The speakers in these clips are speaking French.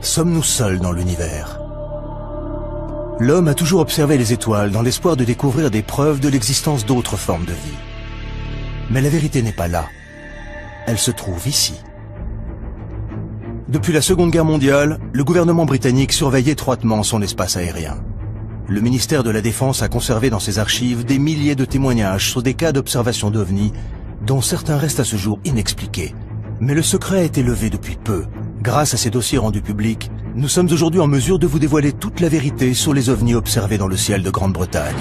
Sommes-nous seuls dans l'univers? L'homme a toujours observé les étoiles dans l'espoir de découvrir des preuves de l'existence d'autres formes de vie. Mais la vérité n'est pas là. Elle se trouve ici. Depuis la Seconde Guerre mondiale, le gouvernement britannique surveille étroitement son espace aérien. Le ministère de la Défense a conservé dans ses archives des milliers de témoignages sur des cas d'observation d'OVNI, dont certains restent à ce jour inexpliqués. Mais le secret a été levé depuis peu. Grâce à ces dossiers rendus publics, nous sommes aujourd'hui en mesure de vous dévoiler toute la vérité sur les ovnis observés dans le ciel de Grande-Bretagne.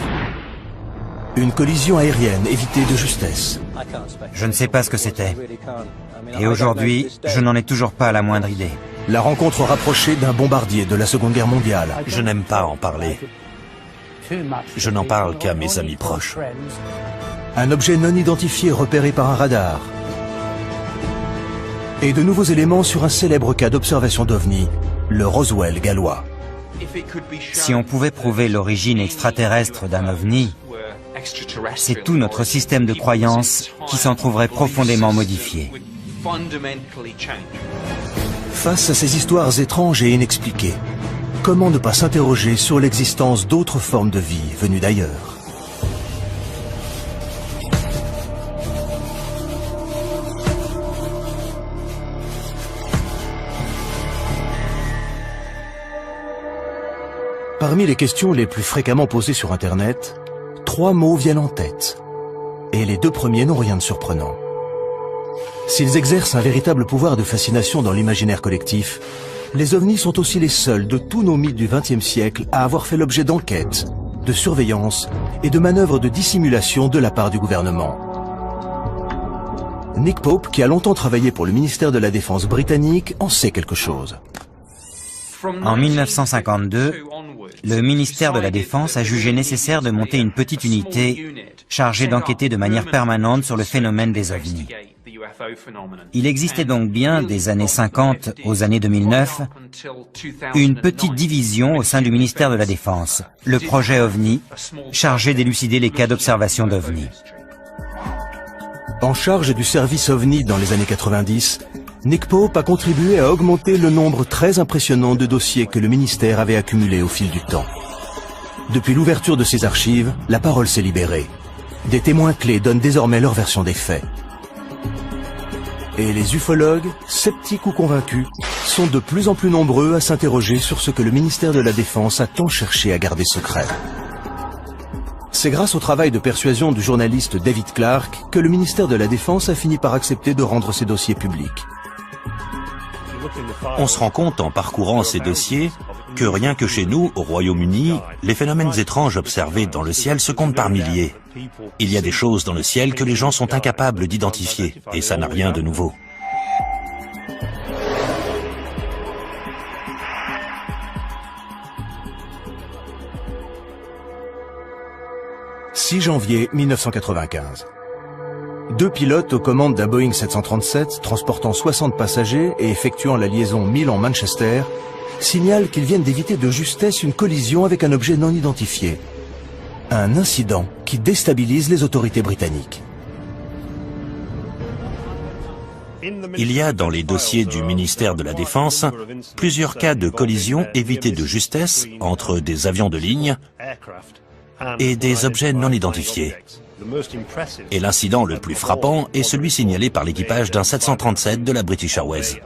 Une collision aérienne évitée de justesse. Je ne sais pas ce que c'était. Et aujourd'hui, je n'en ai toujours pas la moindre idée. La rencontre rapprochée d'un bombardier de la Seconde Guerre mondiale. Je n'aime pas en parler. Je n'en parle qu'à mes amis proches. Un objet non identifié repéré par un radar. Et de nouveaux éléments sur un célèbre cas d'observation d'OVNI, le Roswell gallois. Si on pouvait prouver l'origine extraterrestre d'un OVNI, c'est tout notre système de croyances qui s'en trouverait profondément modifié. Face à ces histoires étranges et inexpliquées, comment ne pas s'interroger sur l'existence d'autres formes de vie venues d'ailleurs? Parmi les questions les plus fréquemment posées sur Internet, 3 mots viennent en tête. Et les 2 premiers n'ont rien de surprenant. S'ils exercent un véritable pouvoir de fascination dans l'imaginaire collectif, les ovnis sont aussi les seuls de tous nos mythes du XXe siècle à avoir fait l'objet d'enquêtes, de surveillance et de manœuvres de dissimulation de la part du gouvernement. Nick Pope, qui a longtemps travaillé pour le ministère de la Défense britannique, en sait quelque chose. En 1952, le ministère de la Défense a jugé nécessaire de monter une petite unité chargée d'enquêter de manière permanente sur le phénomène des ovnis. Il existait donc bien, des années 50 aux années 2009, une petite division au sein du ministère de la Défense, le projet OVNI, chargé d'élucider les cas d'observation d'OVNI. En charge du service OVNI dans les années 90, Nick Pope a contribué à augmenter le nombre très impressionnant de dossiers que le ministère avait accumulés au fil du temps. Depuis l'ouverture de ces archives, la parole s'est libérée. Des témoins clés donnent désormais leur version des faits. Et les ufologues, sceptiques ou convaincus, sont de plus en plus nombreux à s'interroger sur ce que le ministère de la Défense a tant cherché à garder secret. C'est grâce au travail de persuasion du journaliste David Clark que le ministère de la Défense a fini par accepter de rendre ses dossiers publics. On se rend compte en parcourant ces dossiers que rien que chez nous, au Royaume-Uni, les phénomènes étranges observés dans le ciel se comptent par milliers. Il y a des choses dans le ciel que les gens sont incapables d'identifier, et ça n'a rien de nouveau. « 6 janvier 1995. 2 pilotes aux commandes d'un Boeing 737 transportant 60 passagers et effectuant la liaison Milan-Manchester signalent qu'ils viennent d'éviter de justesse une collision avec un objet non identifié. Un incident qui déstabilise les autorités britanniques. Il y a dans les dossiers du ministère de la Défense plusieurs cas de collision évités de justesse entre des avions de ligne et des objets non identifiés. Et l'incident le plus frappant est celui signalé par l'équipage d'un 737 de la British Airways.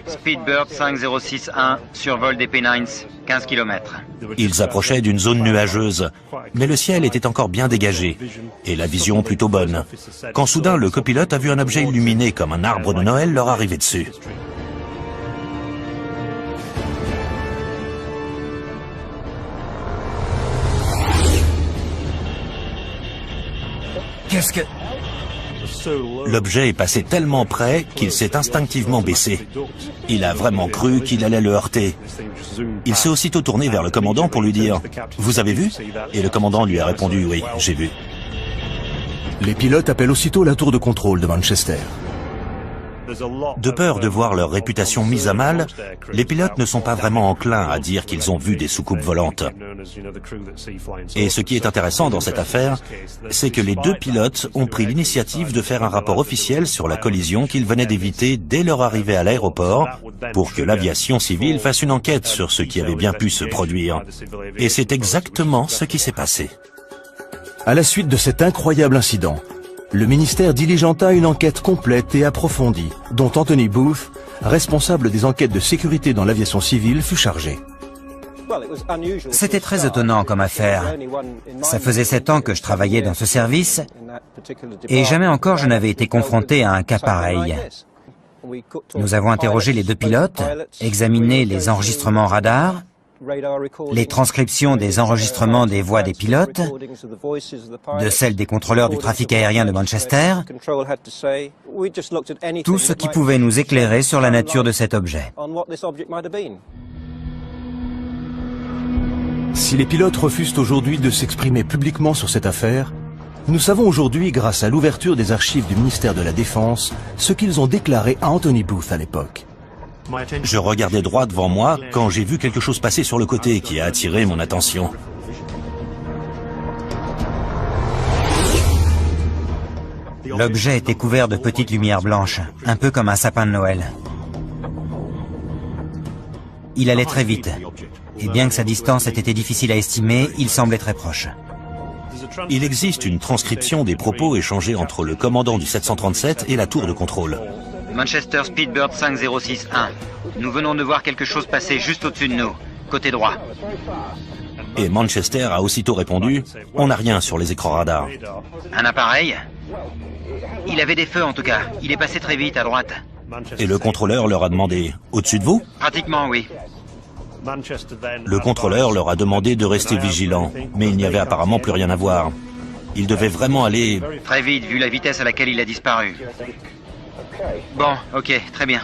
Speedbird 5061, survol des Pennines, 15 km. Ils approchaient d'une zone nuageuse, mais le ciel était encore bien dégagé, et la vision plutôt bonne, quand soudain le copilote a vu un objet illuminé comme un arbre de Noël leur arriver dessus. Qu'est-ce que... L'objet est passé tellement près qu'il s'est instinctivement baissé. Il a vraiment cru qu'il allait le heurter. Il s'est aussitôt tourné vers le commandant pour lui dire « Vous avez vu ?» Et le commandant lui a répondu « Oui, j'ai vu ». Les pilotes appellent aussitôt la tour de contrôle de Manchester. De peur de voir leur réputation mise à mal, les pilotes ne sont pas vraiment enclins à dire qu'ils ont vu des soucoupes volantes. Et ce qui est intéressant dans cette affaire, c'est que les deux pilotes ont pris l'initiative de faire un rapport officiel sur la collision qu'ils venaient d'éviter dès leur arrivée à l'aéroport, pour que l'aviation civile fasse une enquête sur ce qui avait bien pu se produire. Et c'est exactement ce qui s'est passé. À la suite de cet incroyable incident, le ministère diligenta une enquête complète et approfondie, dont Anthony Booth, responsable des enquêtes de sécurité dans l'aviation civile, fut chargé. C'était très étonnant comme affaire. Ça faisait 7 ans que je travaillais dans ce service et jamais encore je n'avais été confronté à un cas pareil. Nous avons interrogé les deux pilotes, examiné les enregistrements radars, les transcriptions des enregistrements des voix des pilotes, de celles des contrôleurs du trafic aérien de Manchester, tout ce qui pouvait nous éclairer sur la nature de cet objet. Si les pilotes refusent aujourd'hui de s'exprimer publiquement sur cette affaire, nous savons aujourd'hui, grâce à l'ouverture des archives du ministère de la Défense, ce qu'ils ont déclaré à Anthony Booth à l'époque. Je regardais droit devant moi quand j'ai vu quelque chose passer sur le côté qui a attiré mon attention. L'objet était couvert de petites lumières blanches, un peu comme un sapin de Noël. Il allait très vite, et bien que sa distance ait été difficile à estimer, il semblait très proche. Il existe une transcription des propos échangés entre le commandant du 737 et la tour de contrôle. Manchester Speedbird 5061. Nous venons de voir quelque chose passer juste au-dessus de nous, côté droit. Et Manchester a aussitôt répondu « On n'a rien sur les écrans radars ». Un appareil? Il avait des feux en tout cas, il est passé très vite à droite. Et le contrôleur leur a demandé « Au-dessus de vous ?» Pratiquement oui. Le contrôleur leur a demandé de rester vigilants, mais il n'y avait apparemment plus rien à voir. Ils devaient vraiment aller... Très vite, vu la vitesse à laquelle il a disparu. Bon, ok, très bien.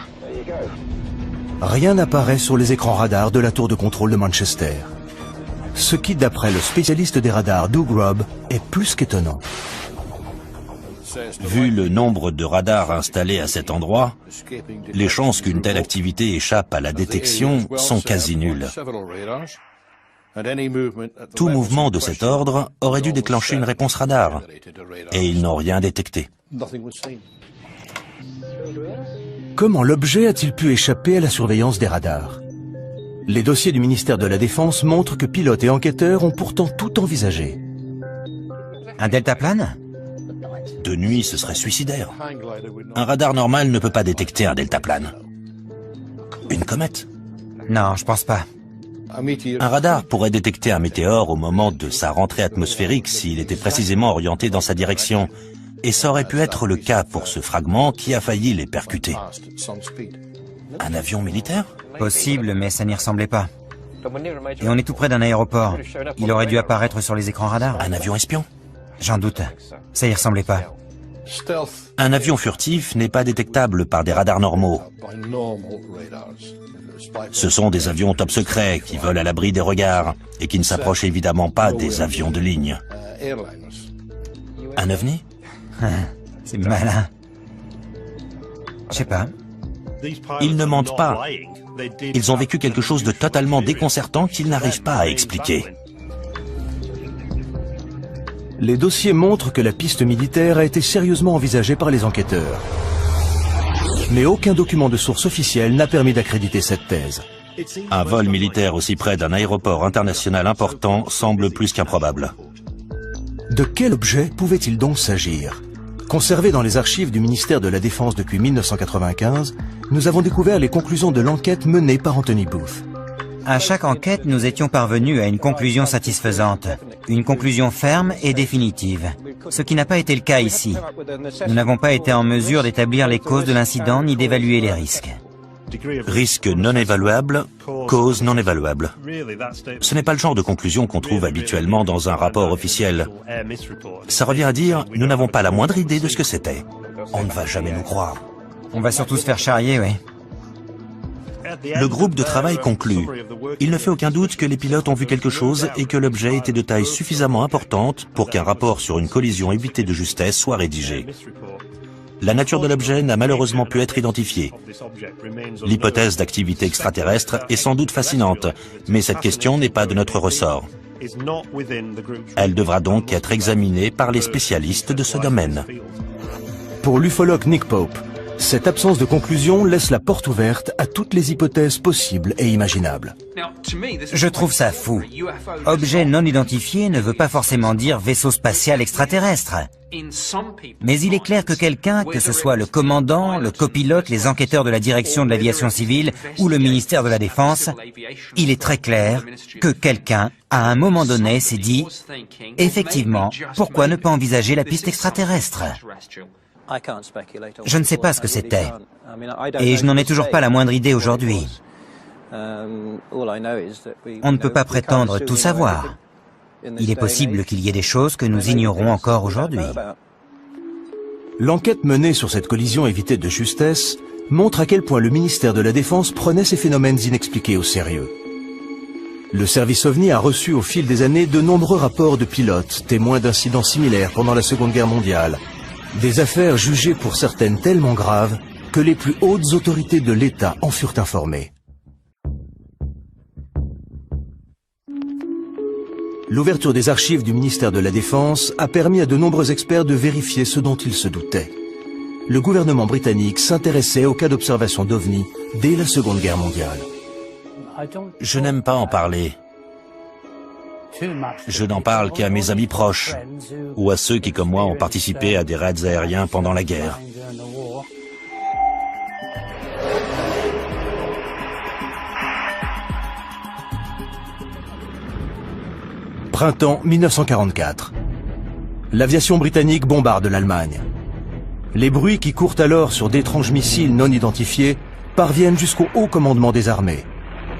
Rien n'apparaît sur les écrans radars de la tour de contrôle de Manchester. Ce qui, d'après le spécialiste des radars Doug Robb, est plus qu'étonnant. Vu le nombre de radars installés à cet endroit, les chances qu'une telle activité échappe à la détection sont quasi nulles. Tout mouvement de cet ordre aurait dû déclencher une réponse radar, et ils n'ont rien détecté. Comment l'objet a-t-il pu échapper à la surveillance des radars? Les dossiers du ministère de la Défense montrent que pilotes et enquêteurs ont pourtant tout envisagé. Un deltaplane? De nuit, ce serait suicidaire. Un radar normal ne peut pas détecter un deltaplane. Une comète? Non, je pense pas. Un radar pourrait détecter un météore au moment de sa rentrée atmosphérique s'il était précisément orienté dans sa direction. Et ça aurait pu être le cas pour ce fragment qui a failli les percuter. Un avion militaire? Possible, mais ça n'y ressemblait pas. Et on est tout près d'un aéroport. Il aurait dû apparaître sur les écrans radars. Un avion espion? J'en doute. Ça y ressemblait pas. Un avion furtif n'est pas détectable par des radars normaux. Ce sont des avions top secret qui volent à l'abri des regards et qui ne s'approchent évidemment pas des avions de ligne. Un ovni? C'est malin. Je sais pas. Ils ne mentent pas. Ils ont vécu quelque chose de totalement déconcertant qu'ils n'arrivent pas à expliquer. Les dossiers montrent que la piste militaire a été sérieusement envisagée par les enquêteurs. Mais aucun document de source officielle n'a permis d'accréditer cette thèse. Un vol militaire aussi près d'un aéroport international important semble plus qu'improbable. De quel objet pouvait-il donc s'agir? Conservé dans les archives du ministère de la Défense depuis 1995, nous avons découvert les conclusions de l'enquête menée par Anthony Booth. À chaque enquête, nous étions parvenus à une conclusion satisfaisante, une conclusion ferme et définitive, ce qui n'a pas été le cas ici. Nous n'avons pas été en mesure d'établir les causes de l'incident ni d'évaluer les risques. Risque non évaluable, cause non évaluable. Ce n'est pas le genre de conclusion qu'on trouve habituellement dans un rapport officiel. Ça revient à dire, nous n'avons pas la moindre idée de ce que c'était. On ne va jamais nous croire. On va surtout se faire charrier, oui. Le groupe de travail conclut. Il ne fait aucun doute que les pilotes ont vu quelque chose et que l'objet était de taille suffisamment importante pour qu'un rapport sur une collision évitée de justesse soit rédigé. la nature de l'objet n'a malheureusement pu être identifiée. L'hypothèse d'activité extraterrestre est sans doute fascinante, mais cette question n'est pas de notre ressort. Elle devra donc être examinée par les spécialistes de ce domaine. Pour l'ufologue Nick Pope, cette absence de conclusion laisse la porte ouverte à toutes les hypothèses possibles et imaginables. Je trouve ça fou. Objet non identifié ne veut pas forcément dire vaisseau spatial extraterrestre. Mais il est clair que quelqu'un, que ce soit le commandant, le copilote, les enquêteurs de la direction de l'aviation civile ou le ministère de la Défense, il est très clair que quelqu'un, à un moment donné, s'est dit « Effectivement, pourquoi ne pas envisager la piste extraterrestre ?» Je ne sais pas ce que c'était, et je n'en ai toujours pas la moindre idée aujourd'hui. On ne peut pas prétendre tout savoir. Il est possible qu'il y ait des choses que nous ignorons encore aujourd'hui. L'enquête menée sur cette collision évitée de justesse montre à quel point le ministère de la Défense prenait ces phénomènes inexpliqués au sérieux. Le service OVNI a reçu au fil des années de nombreux rapports de pilotes, témoins d'incidents similaires pendant la Seconde Guerre mondiale. Des affaires jugées pour certaines tellement graves que les plus hautes autorités de l'État en furent informées. L'ouverture des archives du ministère de la Défense a permis à de nombreux experts de vérifier ce dont ils se doutaient. Le gouvernement britannique s'intéressait aux cas d'observation d'OVNI dès la Seconde Guerre mondiale. Je n'aime pas en parler. Je n'en parle qu'à mes amis proches ou à ceux qui, comme moi, ont participé à des raids aériens pendant la guerre. Printemps 1944. L'aviation britannique bombarde l'Allemagne. Les bruits qui courent alors sur d'étranges missiles non identifiés parviennent jusqu'au haut commandement des armées.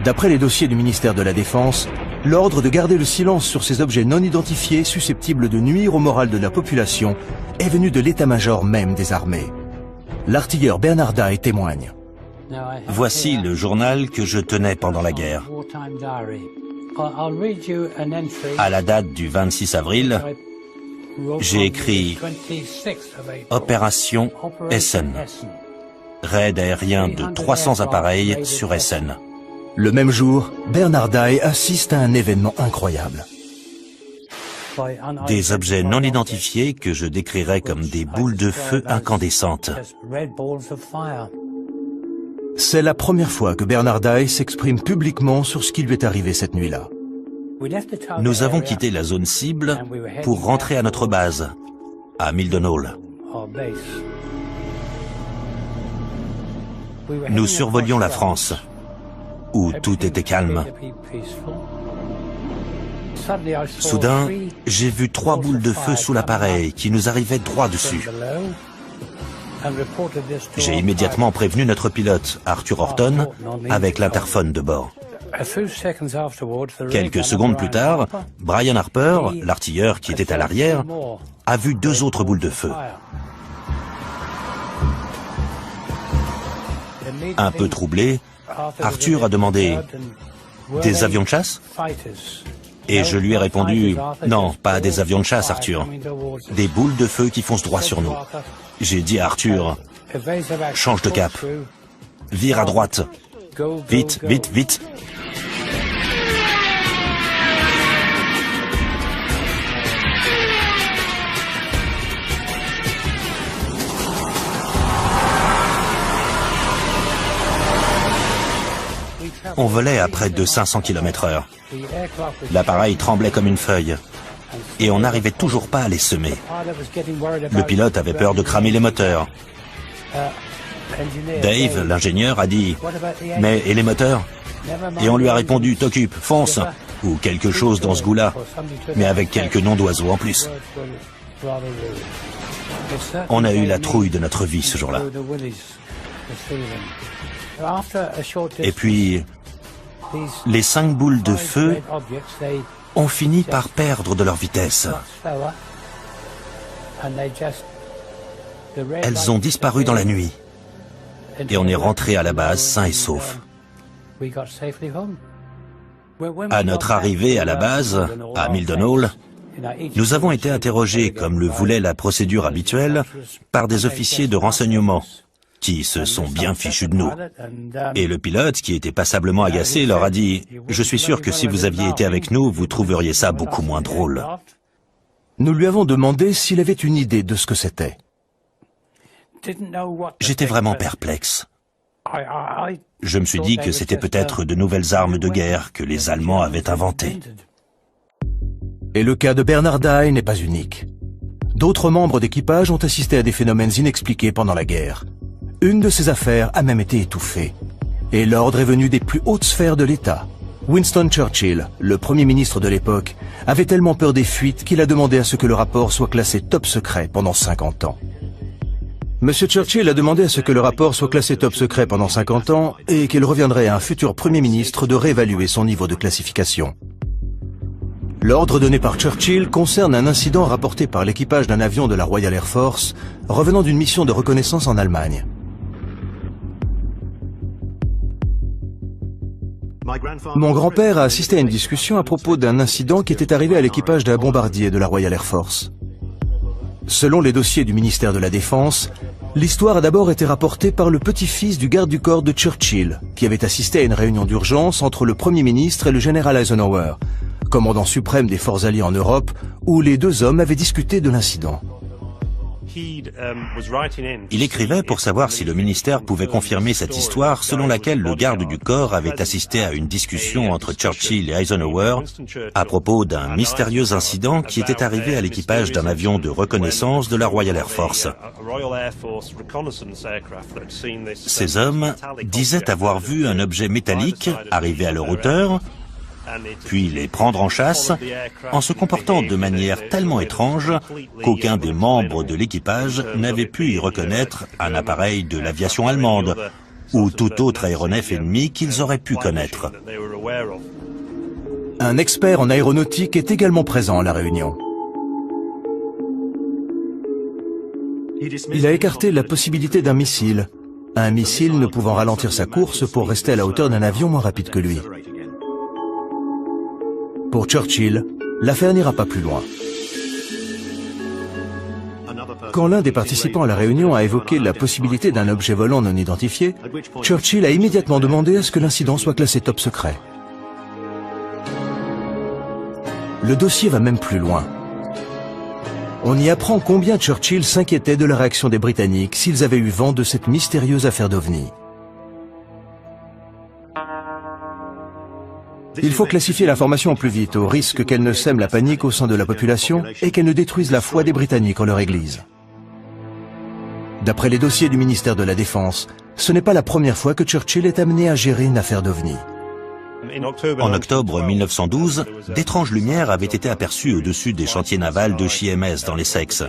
D'après les dossiers du ministère de la Défense, l'ordre de garder le silence sur ces objets non identifiés susceptibles de nuire au moral de la population est venu de l'état-major même des armées. L'artilleur Bernard Day témoigne. Voici le journal que je tenais pendant la guerre. À la date du 26 avril, j'ai écrit « Opération Essen ». Raid aérien de 300 appareils sur Essen. Le même jour, Bernard Day assiste à un événement incroyable. Des objets non identifiés que je décrirais comme des boules de feu incandescentes. C'est la première fois que Bernard Day s'exprime publiquement sur ce qui lui est arrivé cette nuit-là. Nous avons quitté la zone cible pour rentrer à notre base, à Milldon Hall. Nous survolions la France, où tout était calme. Soudain, j'ai vu 3 boules de feu sous l'appareil qui nous arrivaient droit dessus. J'ai immédiatement prévenu notre pilote, Arthur Horton, avec l'interphone de bord. Quelques secondes plus tard, Brian Harper, l'artilleur qui était à l'arrière, a vu 2 autres boules de feu. Un peu troublé, Arthur a demandé « Des avions de chasse ?» Et je lui ai répondu « Non, pas des avions de chasse, Arthur. Des boules de feu qui foncent droit sur nous. » J'ai dit à Arthur « Change de cap. Vire à droite. Vite, vite, vite. » On volait à près de 500 km/h. L'appareil tremblait comme une feuille. Et on n'arrivait toujours pas à les semer. Le pilote avait peur de cramer les moteurs. Dave, l'ingénieur, a dit « Mais et les moteurs ?» Et on lui a répondu « T'occupe, fonce !» ou quelque chose dans ce goût-là, mais avec quelques noms d'oiseaux en plus. On a eu la trouille de notre vie ce jour-là. Et puis, les 5 boules de feu ont fini par perdre de leur vitesse. Elles ont disparu dans la nuit. Et on est rentré à la base sain et sauf. À notre arrivée à la base, à Milldon Hall, Nous avons été interrogés, comme le voulait la procédure habituelle, par des officiers de renseignement, qui se sont bien fichus de nous. Et le pilote, qui était passablement agacé, leur a dit « Je suis sûr que si vous aviez été avec nous, vous trouveriez ça beaucoup moins drôle. » Nous lui avons demandé s'il avait une idée de ce que c'était. J'étais vraiment perplexe. Je me suis dit que c'était peut-être de nouvelles armes de guerre que les Allemands avaient inventées. Et le cas de Bernard Dye n'est pas unique. D'autres membres d'équipage ont assisté à des phénomènes inexpliqués pendant la guerre. Une de ces affaires a même été étouffée. Et l'ordre est venu des plus hautes sphères de l'État. Winston Churchill, le Premier ministre de l'époque, avait tellement peur des fuites qu'il a demandé à ce que le rapport soit classé top secret pendant 50 ans. Monsieur Churchill a demandé à ce que le rapport soit classé top secret pendant 50 ans et qu'il reviendrait à un futur Premier ministre de réévaluer son niveau de classification. L'ordre donné par Churchill concerne un incident rapporté par l'équipage d'un avion de la Royal Air Force revenant d'une mission de reconnaissance en Allemagne. Mon grand-père a assisté à une discussion à propos d'un incident qui était arrivé à l'équipage d'un bombardier de la Royal Air Force. Selon les dossiers du ministère de la Défense, l'histoire a d'abord été rapportée par le petit-fils du garde du corps de Churchill, qui avait assisté à une réunion d'urgence entre le Premier ministre et le général Eisenhower, commandant suprême des forces alliées en Europe, où les deux hommes avaient discuté de l'incident. Il écrivait pour savoir si le ministère pouvait confirmer cette histoire selon laquelle le garde du corps avait assisté à une discussion entre Churchill et Eisenhower à propos d'un mystérieux incident qui était arrivé à l'équipage d'un avion de reconnaissance de la Royal Air Force. Ces hommes disaient avoir vu un objet métallique arriver à leur hauteur, puis les prendre en chasse, en se comportant de manière tellement étrange qu'aucun des membres de l'équipage n'avait pu y reconnaître un appareil de l'aviation allemande ou tout autre aéronef ennemi qu'ils auraient pu connaître. Un expert en aéronautique est également présent à la réunion. Il a écarté la possibilité d'un missile, un missile ne pouvant ralentir sa course pour rester à la hauteur d'un avion moins rapide que lui. Pour Churchill, l'affaire n'ira pas plus loin. Quand l'un des participants à la réunion a évoqué la possibilité d'un objet volant non identifié, Churchill a immédiatement demandé à ce que l'incident soit classé top secret. Le dossier va même plus loin. On y apprend combien Churchill s'inquiétait de la réaction des Britanniques s'ils avaient eu vent de cette mystérieuse affaire d'OVNI. Il faut classifier l'information au plus vite, au risque qu'elle ne sème la panique au sein de la population et qu'elle ne détruise la foi des Britanniques en leur Église. D'après les dossiers du ministère de la Défense, ce n'est pas la première fois que Churchill est amené à gérer une affaire d'OVNI. En octobre 1912, d'étranges lumières avaient été aperçues au-dessus des chantiers navals de Chiemess dans l'Essex.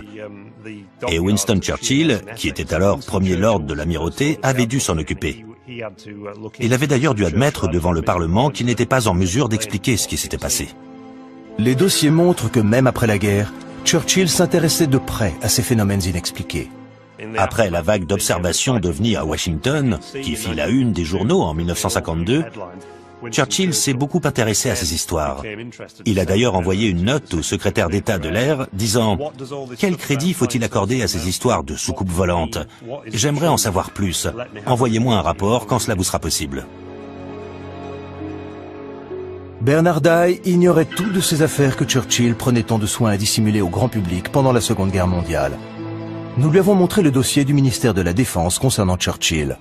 Et Winston Churchill, qui était alors premier lord de l'amirauté, avait dû s'en occuper. Il avait d'ailleurs dû admettre devant le Parlement qu'il n'était pas en mesure d'expliquer ce qui s'était passé. Les dossiers montrent que même après la guerre, Churchill s'intéressait de près à ces phénomènes inexpliqués. Après la vague d'observations d'OVNI à Washington, qui fit la une des journaux en 1952, Churchill s'est beaucoup intéressé à ces histoires. Il a d'ailleurs envoyé une note au secrétaire d'État de l'air disant « Quel crédit faut-il accorder à ces histoires de soucoupes volantes? J'aimerais en savoir plus. Envoyez-moi un rapport quand cela vous sera possible. » Bernard Dye ignorait tout de ces affaires que Churchill prenait tant de soin à dissimuler au grand public pendant la Seconde Guerre mondiale. Nous lui avons montré le dossier du ministère de la Défense concernant Churchill.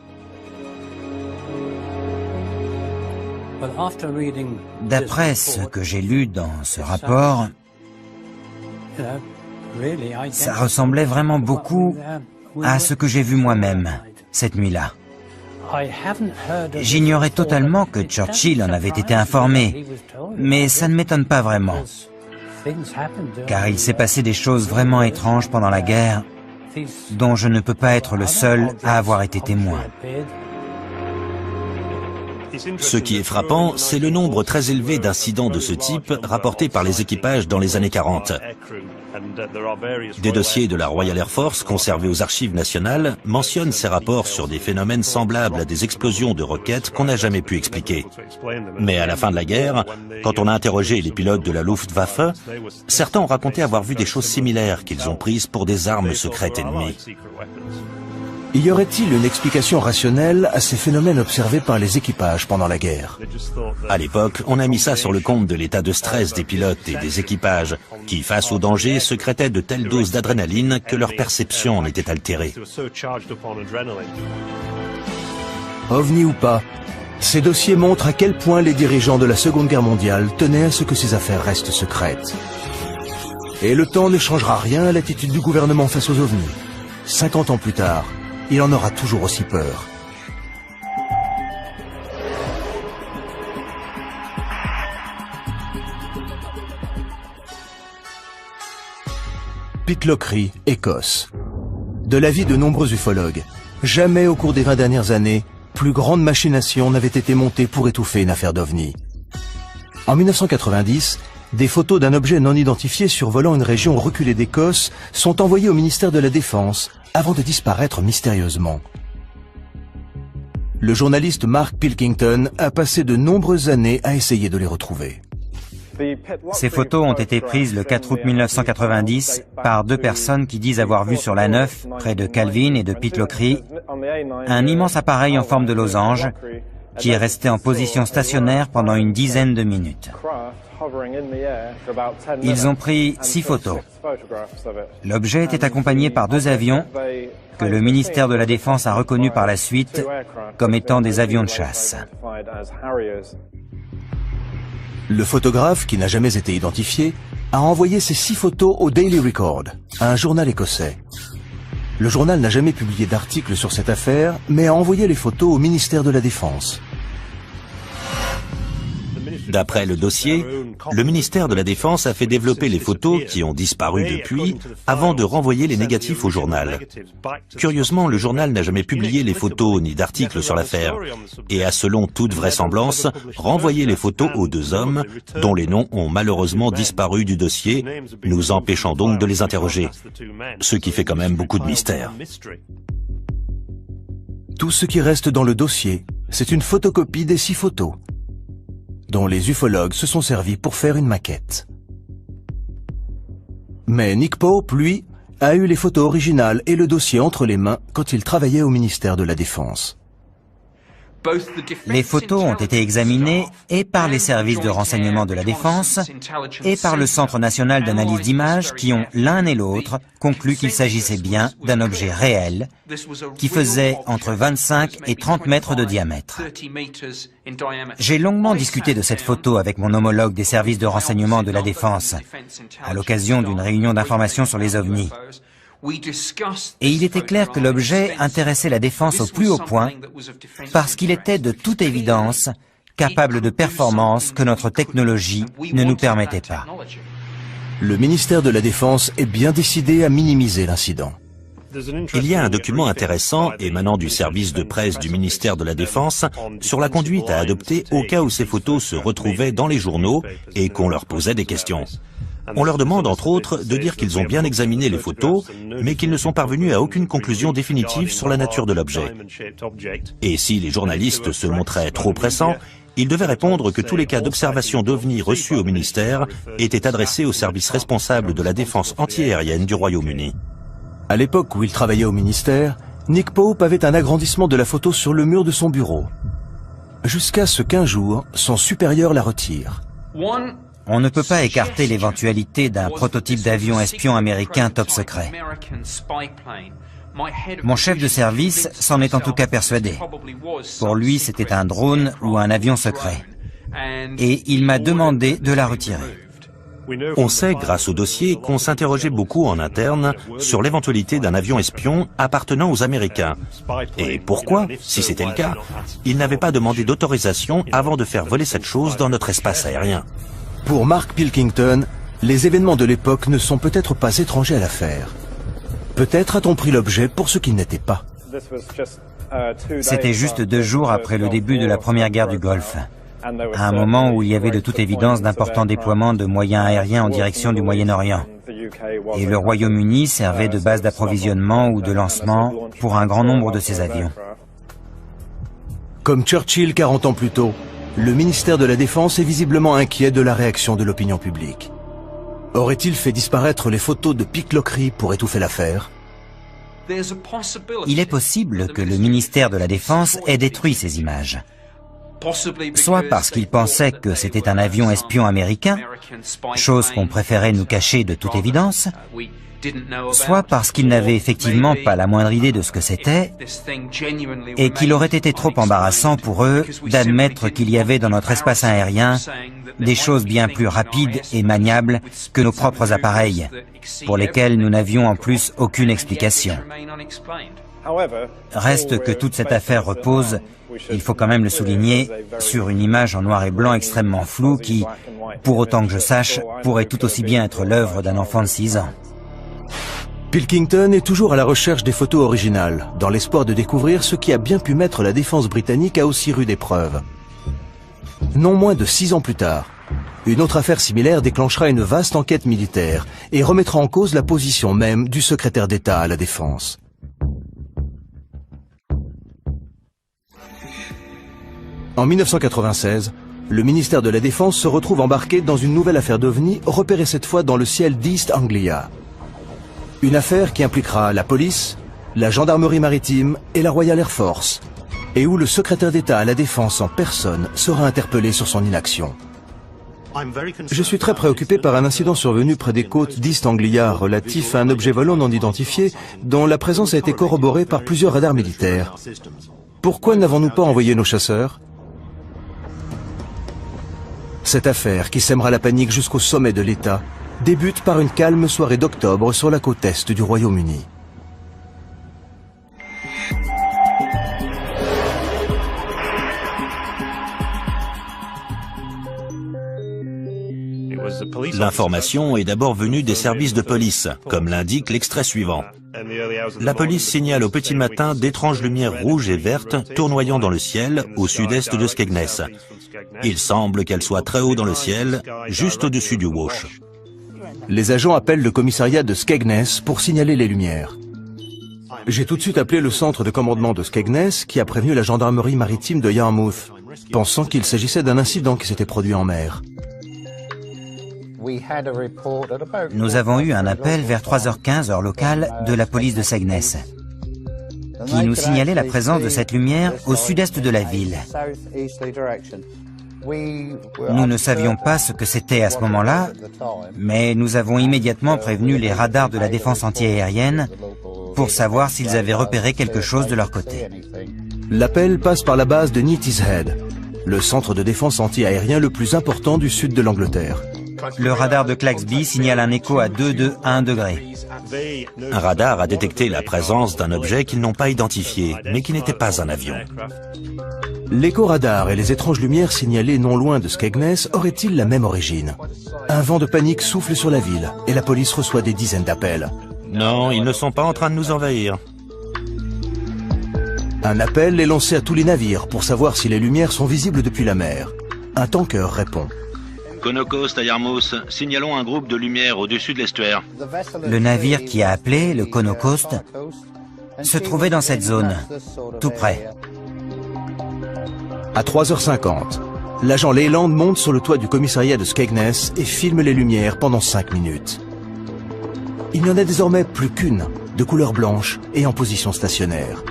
D'après ce que j'ai lu dans ce rapport, ça ressemblait vraiment beaucoup à ce que j'ai vu moi-même cette nuit-là. J'ignorais totalement que Churchill en avait été informé, mais ça ne m'étonne pas vraiment, car il s'est passé des choses vraiment étranges pendant la guerre, dont je ne peux pas être le seul à avoir été témoin. Ce qui est frappant, c'est le nombre très élevé d'incidents de ce type rapportés par les équipages dans les années 40. Des dossiers de la Royal Air Force conservés aux archives nationales mentionnent ces rapports sur des phénomènes semblables à des explosions de roquettes qu'on n'a jamais pu expliquer. Mais à la fin de la guerre, quand on a interrogé les pilotes de la Luftwaffe, certains ont raconté avoir vu des choses similaires qu'ils ont prises pour des armes secrètes ennemies. Y aurait-il une explication rationnelle à ces phénomènes observés par les équipages pendant la guerre? À l'époque, on a mis ça sur le compte de l'état de stress des pilotes et des équipages, qui, face au danger, sécrétaient de telles doses d'adrénaline que leur perception en était altérée. OVNI ou pas, ces dossiers montrent à quel point les dirigeants de la Seconde Guerre mondiale tenaient à ce que ces affaires restent secrètes. Et le temps ne changera rien à l'attitude du gouvernement face aux OVNI. 50 ans plus tard, il en aura toujours aussi peur. Pitlochry, Écosse. De l'avis de nombreux ufologues, jamais au cours des 20 dernières années, plus grande machination n'avait été montée pour étouffer une affaire d'OVNI. En 1990, des photos d'un objet non identifié survolant une région reculée d'Écosse sont envoyées au ministère de la Défense avant de disparaître mystérieusement. Le journaliste Mark Pilkington a passé de nombreuses années à essayer de les retrouver. Ces photos ont été prises le 4 août 1990 par deux personnes qui disent avoir vu sur la 9, près de Calvin et de Pitlochry, un immense appareil en forme de losange qui est resté en position stationnaire pendant une dizaine de minutes. Ils ont pris 6 photos. L'objet était accompagné par 2 avions que le ministère de la Défense a reconnus par la suite comme étant des avions de chasse. Le photographe, qui n'a jamais été identifié, a envoyé ces 6 photos au Daily Record, un journal écossais. Le journal n'a jamais publié d'article sur cette affaire, mais a envoyé les photos au ministère de la Défense. D'après le dossier, le ministère de la Défense a fait développer les photos qui ont disparu depuis avant de renvoyer les négatifs au journal. Curieusement, le journal n'a jamais publié les photos ni d'articles sur l'affaire et a, selon toute vraisemblance, renvoyé les photos aux 2 hommes dont les noms ont malheureusement disparu du dossier, nous empêchant donc de les interroger. Ce qui fait quand même beaucoup de mystère. Tout ce qui reste dans le dossier, c'est une photocopie des 6 photos, dont les ufologues se sont servis pour faire une maquette. Mais Nick Pope, lui, a eu les photos originales et le dossier entre les mains quand il travaillait au ministère de la Défense. Les photos ont été examinées et par les services de renseignement de la Défense et par le Centre national d'analyse d'images qui ont l'un et l'autre conclu qu'il s'agissait bien d'un objet réel qui faisait entre 25 et 30 mètres de diamètre. J'ai longuement discuté de cette photo avec mon homologue des services de renseignement de la Défense à l'occasion d'une réunion d'information sur les ovnis. Et il était clair que l'objet intéressait la Défense au plus haut point parce qu'il était de toute évidence capable de performances que notre technologie ne nous permettait pas. Le ministère de la Défense est bien décidé à minimiser l'incident. Il y a un document intéressant émanant du service de presse du ministère de la Défense sur la conduite à adopter au cas où ces photos se retrouvaient dans les journaux et qu'on leur posait des questions. On leur demande, entre autres, de dire qu'ils ont bien examiné les photos, mais qu'ils ne sont parvenus à aucune conclusion définitive sur la nature de l'objet. Et si les journalistes se montraient trop pressants, ils devaient répondre que tous les cas d'observation d'OVNI reçus au ministère étaient adressés au service responsable de la défense antiaérienne du Royaume-Uni. À l'époque où il travaillait au ministère, Nick Pope avait un agrandissement de la photo sur le mur de son bureau. Jusqu'à ce qu'un jour, son supérieur la retire. On ne peut pas écarter l'éventualité d'un prototype d'avion espion américain top secret. Mon chef de service s'en est en tout cas persuadé. Pour lui, c'était un drone ou un avion secret. Et il m'a demandé de la retirer. On sait, grâce au dossier, qu'on s'interrogeait beaucoup en interne sur l'éventualité d'un avion espion appartenant aux Américains. Et pourquoi, si c'était le cas, ils n'avaient pas demandé d'autorisation avant de faire voler cette chose dans notre espace aérien. Pour Mark Pilkington, les événements de l'époque ne sont peut-être pas étrangers à l'affaire. Peut-être a-t-on pris l'objet pour ce qu'il n'était pas. C'était juste 2 jours après le début de la première guerre du Golfe, à un moment où il y avait de toute évidence d'importants déploiements de moyens aériens en direction du Moyen-Orient. Et le Royaume-Uni servait de base d'approvisionnement ou de lancement pour un grand nombre de ces avions. Comme Churchill 40 ans plus tôt, le ministère de la Défense est visiblement inquiet de la réaction de l'opinion publique. Aurait-il fait disparaître les photos de pickloquerie pour étouffer l'affaire? Il est possible que le ministère de la Défense ait détruit ces images. Soit parce qu'il pensait que c'était un avion espion américain, chose qu'on préférait nous cacher de toute évidence, soit parce qu'il n'avait effectivement pas la moindre idée de ce que c'était et qu'il aurait été trop embarrassant pour eux d'admettre qu'il y avait dans notre espace aérien des choses bien plus rapides et maniables que nos propres appareils, pour lesquels nous n'avions en plus aucune explication. Reste que toute cette affaire repose, il faut quand même le souligner, sur une image en noir et blanc extrêmement floue qui, pour autant que je sache, pourrait tout aussi bien être l'œuvre d'un enfant de 6 ans. Pilkington est toujours à la recherche des photos originales, dans l'espoir de découvrir ce qui a bien pu mettre la défense britannique à aussi rude épreuve. Non moins de 6 ans plus tard, une autre affaire similaire déclenchera une vaste enquête militaire et remettra en cause la position même du secrétaire d'État à la Défense. En 1996, le ministère de la Défense se retrouve embarqué dans une nouvelle affaire d'OVNI, repérée cette fois dans le ciel d'East Anglia. Une affaire qui impliquera la police, la gendarmerie maritime et la Royal Air Force, et où le secrétaire d'État à la Défense en personne sera interpellé sur son inaction. Je suis très préoccupé par un incident survenu près des côtes d'East Anglia relatif à un objet volant non identifié dont la présence a été corroborée par plusieurs radars militaires. Pourquoi n'avons-nous pas envoyé nos chasseurs ? Cette affaire, qui sèmera la panique jusqu'au sommet de l'État, débute par une calme soirée d'octobre sur la côte est du Royaume-Uni. L'information est d'abord venue des services de police, comme l'indique l'extrait suivant. La police signale au petit matin d'étranges lumières rouges et vertes tournoyant dans le ciel au sud-est de Skegness. Il semble qu'elles soient très haut dans le ciel, juste au-dessus du Wash. Les agents appellent le commissariat de Skegness pour signaler les lumières. J'ai tout de suite appelé le centre de commandement de Skegness qui a prévenu la gendarmerie maritime de Yarmouth, pensant qu'il s'agissait d'un incident qui s'était produit en mer. Nous avons eu un appel vers 3h15 heure locale de la police de Skegness, qui nous signalait la présence de cette lumière au sud-est de la ville. Nous ne savions pas ce que c'était à ce moment-là, mais nous avons immédiatement prévenu les radars de la défense antiaérienne pour savoir s'ils avaient repéré quelque chose de leur côté. L'appel passe par la base de Neatishead, le centre de défense antiaérien le plus important du sud de l'Angleterre. Le radar de Claxby signale un écho à 2,1 degrés. Un radar a détecté la présence d'un objet qu'ils n'ont pas identifié, mais qui n'était pas un avion. L'écho-radar et les étranges lumières signalées non loin de Skegness auraient-ils la même origine? Un vent de panique souffle sur la ville et la police reçoit des dizaines d'appels. Non, ils ne sont pas en train de nous envahir. Un appel est lancé à tous les navires pour savoir si les lumières sont visibles depuis la mer. Un tanker répond. Conocost à Yarmouth, signalons un groupe de lumière au-dessus de l'estuaire. Le navire qui a appelé, le Conocost, se trouvait dans cette zone, tout près. À 3h50, l'agent Leyland monte sur le toit du commissariat de Skegness et filme les lumières pendant 5 minutes. Il n'y en a désormais plus qu'une, de couleur blanche et en position stationnaire.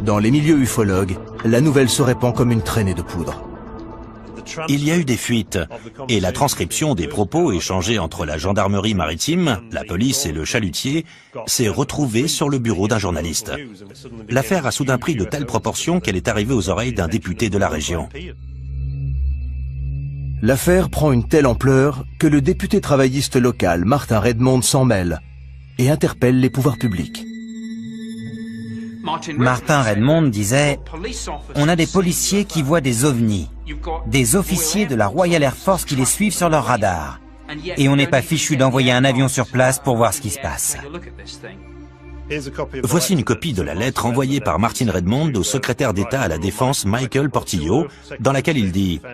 Dans les milieux ufologues, la nouvelle se répand comme une traînée de poudre. Il y a eu des fuites, et la transcription des propos échangés entre la gendarmerie maritime, la police et le chalutier s'est retrouvée sur le bureau d'un journaliste. L'affaire a soudain pris de telles proportions qu'elle est arrivée aux oreilles d'un député de la région. L'affaire prend une telle ampleur que le député travailliste local, Martin Redmond, s'en mêle et interpelle les pouvoirs publics. Martin Redmond disait « On a des policiers qui voient des ovnis, des officiers de la Royal Air Force qui les suivent sur leur radar, et on n'est pas fichu d'envoyer un avion sur place pour voir ce qui se passe. » Voici une copie de la lettre envoyée par Martin Redmond au secrétaire d'État à la Défense Michael Portillo, dans laquelle il dit «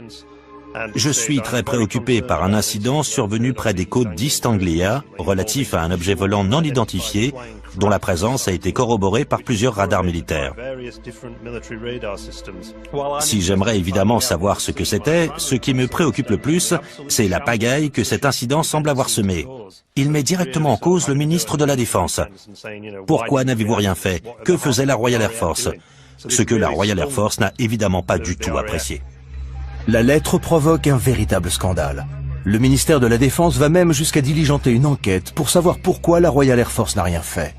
Je suis très préoccupé par un incident survenu près des côtes d'East Anglia, relatif à un objet volant non identifié, dont la présence a été corroborée par plusieurs radars militaires. Si j'aimerais évidemment savoir ce que c'était, ce qui me préoccupe le plus, c'est la pagaille que cet incident semble avoir semée. Il met directement en cause le ministre de la Défense. Pourquoi n'avez-vous rien fait? Que faisait la Royal Air Force? Ce que la Royal Air Force n'a évidemment pas du tout apprécié. La lettre provoque un véritable scandale. Le ministère de la Défense va même jusqu'à diligenter une enquête pour savoir pourquoi la Royal Air Force n'a rien fait.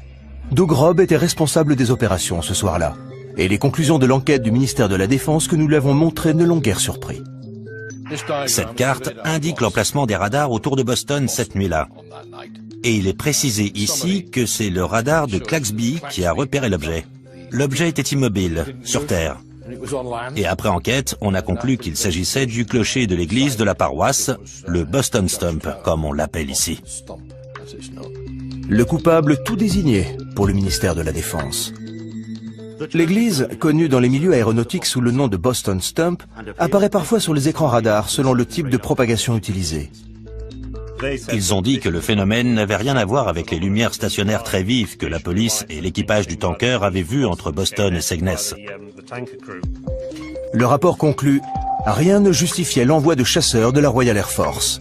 Doug Robb était responsable des opérations ce soir-là. Et les conclusions de l'enquête du ministère de la Défense que nous lui avons montrées ne l'ont guère surpris. Cette carte indique l'emplacement des radars autour de Boston cette nuit-là. Et il est précisé ici que c'est le radar de Claxby qui a repéré l'objet. L'objet était immobile, sur Terre. Et après enquête, on a conclu qu'il s'agissait du clocher de l'église de la paroisse, le Boston Stump, comme on l'appelle ici. Le coupable tout désigné pour le ministère de la Défense. L'église, connue dans les milieux aéronautiques sous le nom de Boston Stump, apparaît parfois sur les écrans radars selon le type de propagation utilisé. Ils ont dit que le phénomène n'avait rien à voir avec les lumières stationnaires très vives que la police et l'équipage du tanker avaient vues entre Boston et Skegness. Le rapport conclut « Rien ne justifiait l'envoi de chasseurs de la Royal Air Force ».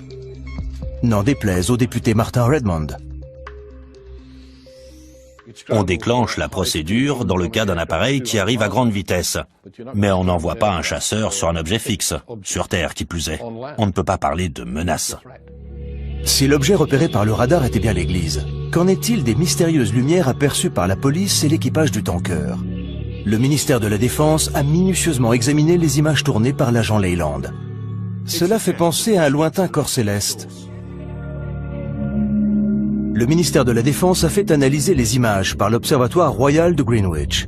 N'en déplaise au député Martin Redmond. On déclenche la procédure dans le cas d'un appareil qui arrive à grande vitesse. Mais on n'envoie pas un chasseur sur un objet fixe, sur Terre qui plus est. On ne peut pas parler de menace. Si l'objet repéré par le radar était bien l'église, qu'en est-il des mystérieuses lumières aperçues par la police et l'équipage du tanker? Le ministère de la Défense a minutieusement examiné les images tournées par l'agent Leyland. Cela fait penser à un lointain corps céleste. Le ministère de la Défense a fait analyser les images par l'Observatoire royal de Greenwich.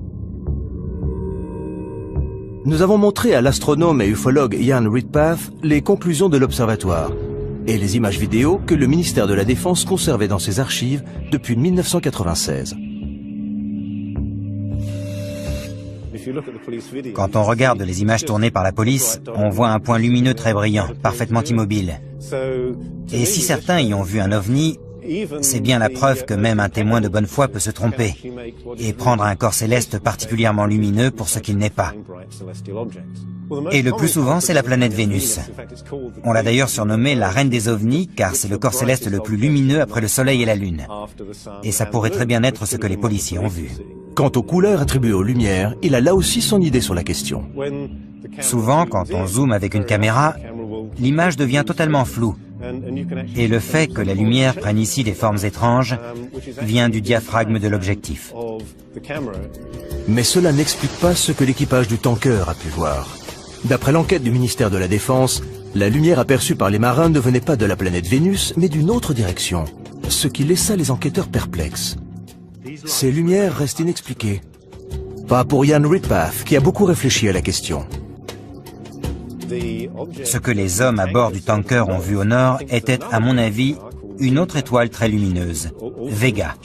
Nous avons montré à l'astronome et ufologue Ian Redpath les conclusions de l'Observatoire et les images vidéo que le ministère de la Défense conservait dans ses archives depuis 1996. Quand on regarde les images tournées par la police, on voit un point lumineux très brillant, parfaitement immobile. Et si certains y ont vu un ovni, c'est bien la preuve que même un témoin de bonne foi peut se tromper et prendre un corps céleste particulièrement lumineux pour ce qu'il n'est pas. Et le plus souvent, c'est la planète Vénus. On l'a d'ailleurs surnommée la reine des ovnis, car c'est le corps céleste le plus lumineux après le Soleil et la Lune. Et ça pourrait très bien être ce que les policiers ont vu. Quant aux couleurs attribuées aux lumières, il a là aussi son idée sur la question. Souvent, quand on zoome avec une caméra, l'image devient totalement floue. Et le fait que la lumière prenne ici des formes étranges vient du diaphragme de l'objectif. Mais cela n'explique pas ce que l'équipage du tanker a pu voir. D'après l'enquête du ministère de la Défense, la lumière aperçue par les marins ne venait pas de la planète Vénus, mais d'une autre direction, ce qui laissa les enquêteurs perplexes. Ces lumières restent inexpliquées. Pas pour Ian Redpath, qui a beaucoup réfléchi à la question. Ce que les hommes à bord du tanker ont vu au nord était, à mon avis, une autre étoile très lumineuse, Vega,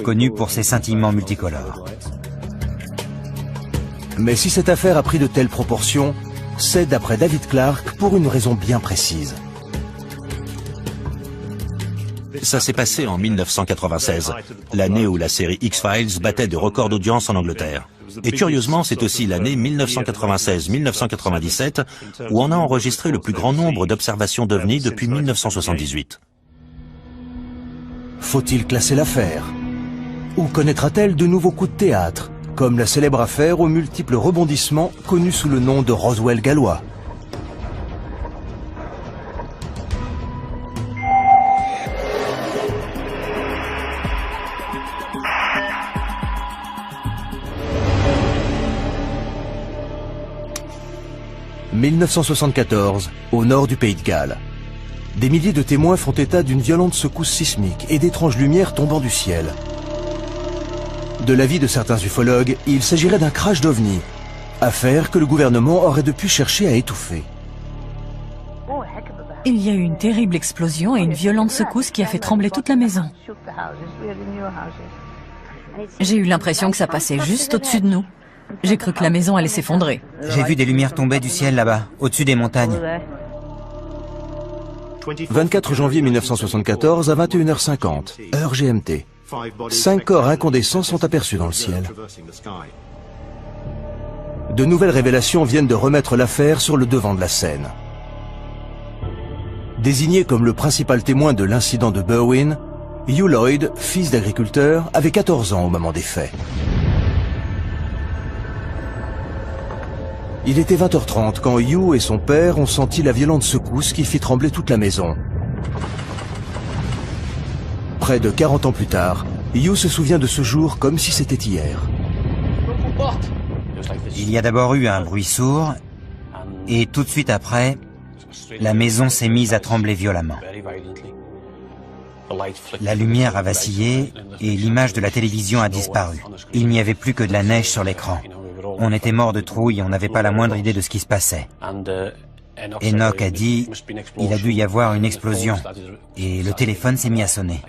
connue pour ses scintillements multicolores. Mais si cette affaire a pris de telles proportions, c'est d'après David Clarke pour une raison bien précise. Ça s'est passé en 1996, l'année où la série X-Files battait de records d'audience en Angleterre. Et curieusement, c'est aussi l'année 1996-1997 où on a enregistré le plus grand nombre d'observations d'OVNI depuis 1978. Faut-il classer l'affaire? Ou connaîtra-t-elle de nouveaux coups de théâtre, comme la célèbre affaire aux multiples rebondissements connue sous le nom de Roswell gallois? « 1974, au nord du Pays de Galles. Des milliers de témoins font état d'une violente secousse sismique et d'étranges lumières tombant du ciel. De l'avis de certains ufologues, il s'agirait d'un crash d'OVNI, affaire que le gouvernement aurait depuis cherché à étouffer. Il y a eu une terrible explosion et une violente secousse qui a fait trembler toute la maison. J'ai eu l'impression que ça passait juste au-dessus de nous. J'ai cru que la maison allait s'effondrer. J'ai vu des lumières tomber du ciel là-bas, au-dessus des montagnes. 24 janvier 1974 à 21h50, heure GMT. 5 corps incandescents sont aperçus dans le ciel. De nouvelles révélations viennent de remettre l'affaire sur le devant de la scène. Désigné comme le principal témoin de l'incident de Berwyn, Hugh Lloyd, fils d'agriculteur, avait 14 ans au moment des faits. Il était 20h30 quand Hugh et son père ont senti la violente secousse qui fit trembler toute la maison. Près de 40 ans plus tard, Hugh se souvient de ce jour comme si c'était hier. Il y a d'abord eu un bruit sourd, et tout de suite après, la maison s'est mise à trembler violemment. La lumière a vacillé et l'image de la télévision a disparu. Il n'y avait plus que de la neige sur l'écran. On était mort de trouille, on n'avait pas la moindre idée de ce qui se passait. Enoch a dit, il a dû y avoir une explosion, et le téléphone s'est mis à sonner.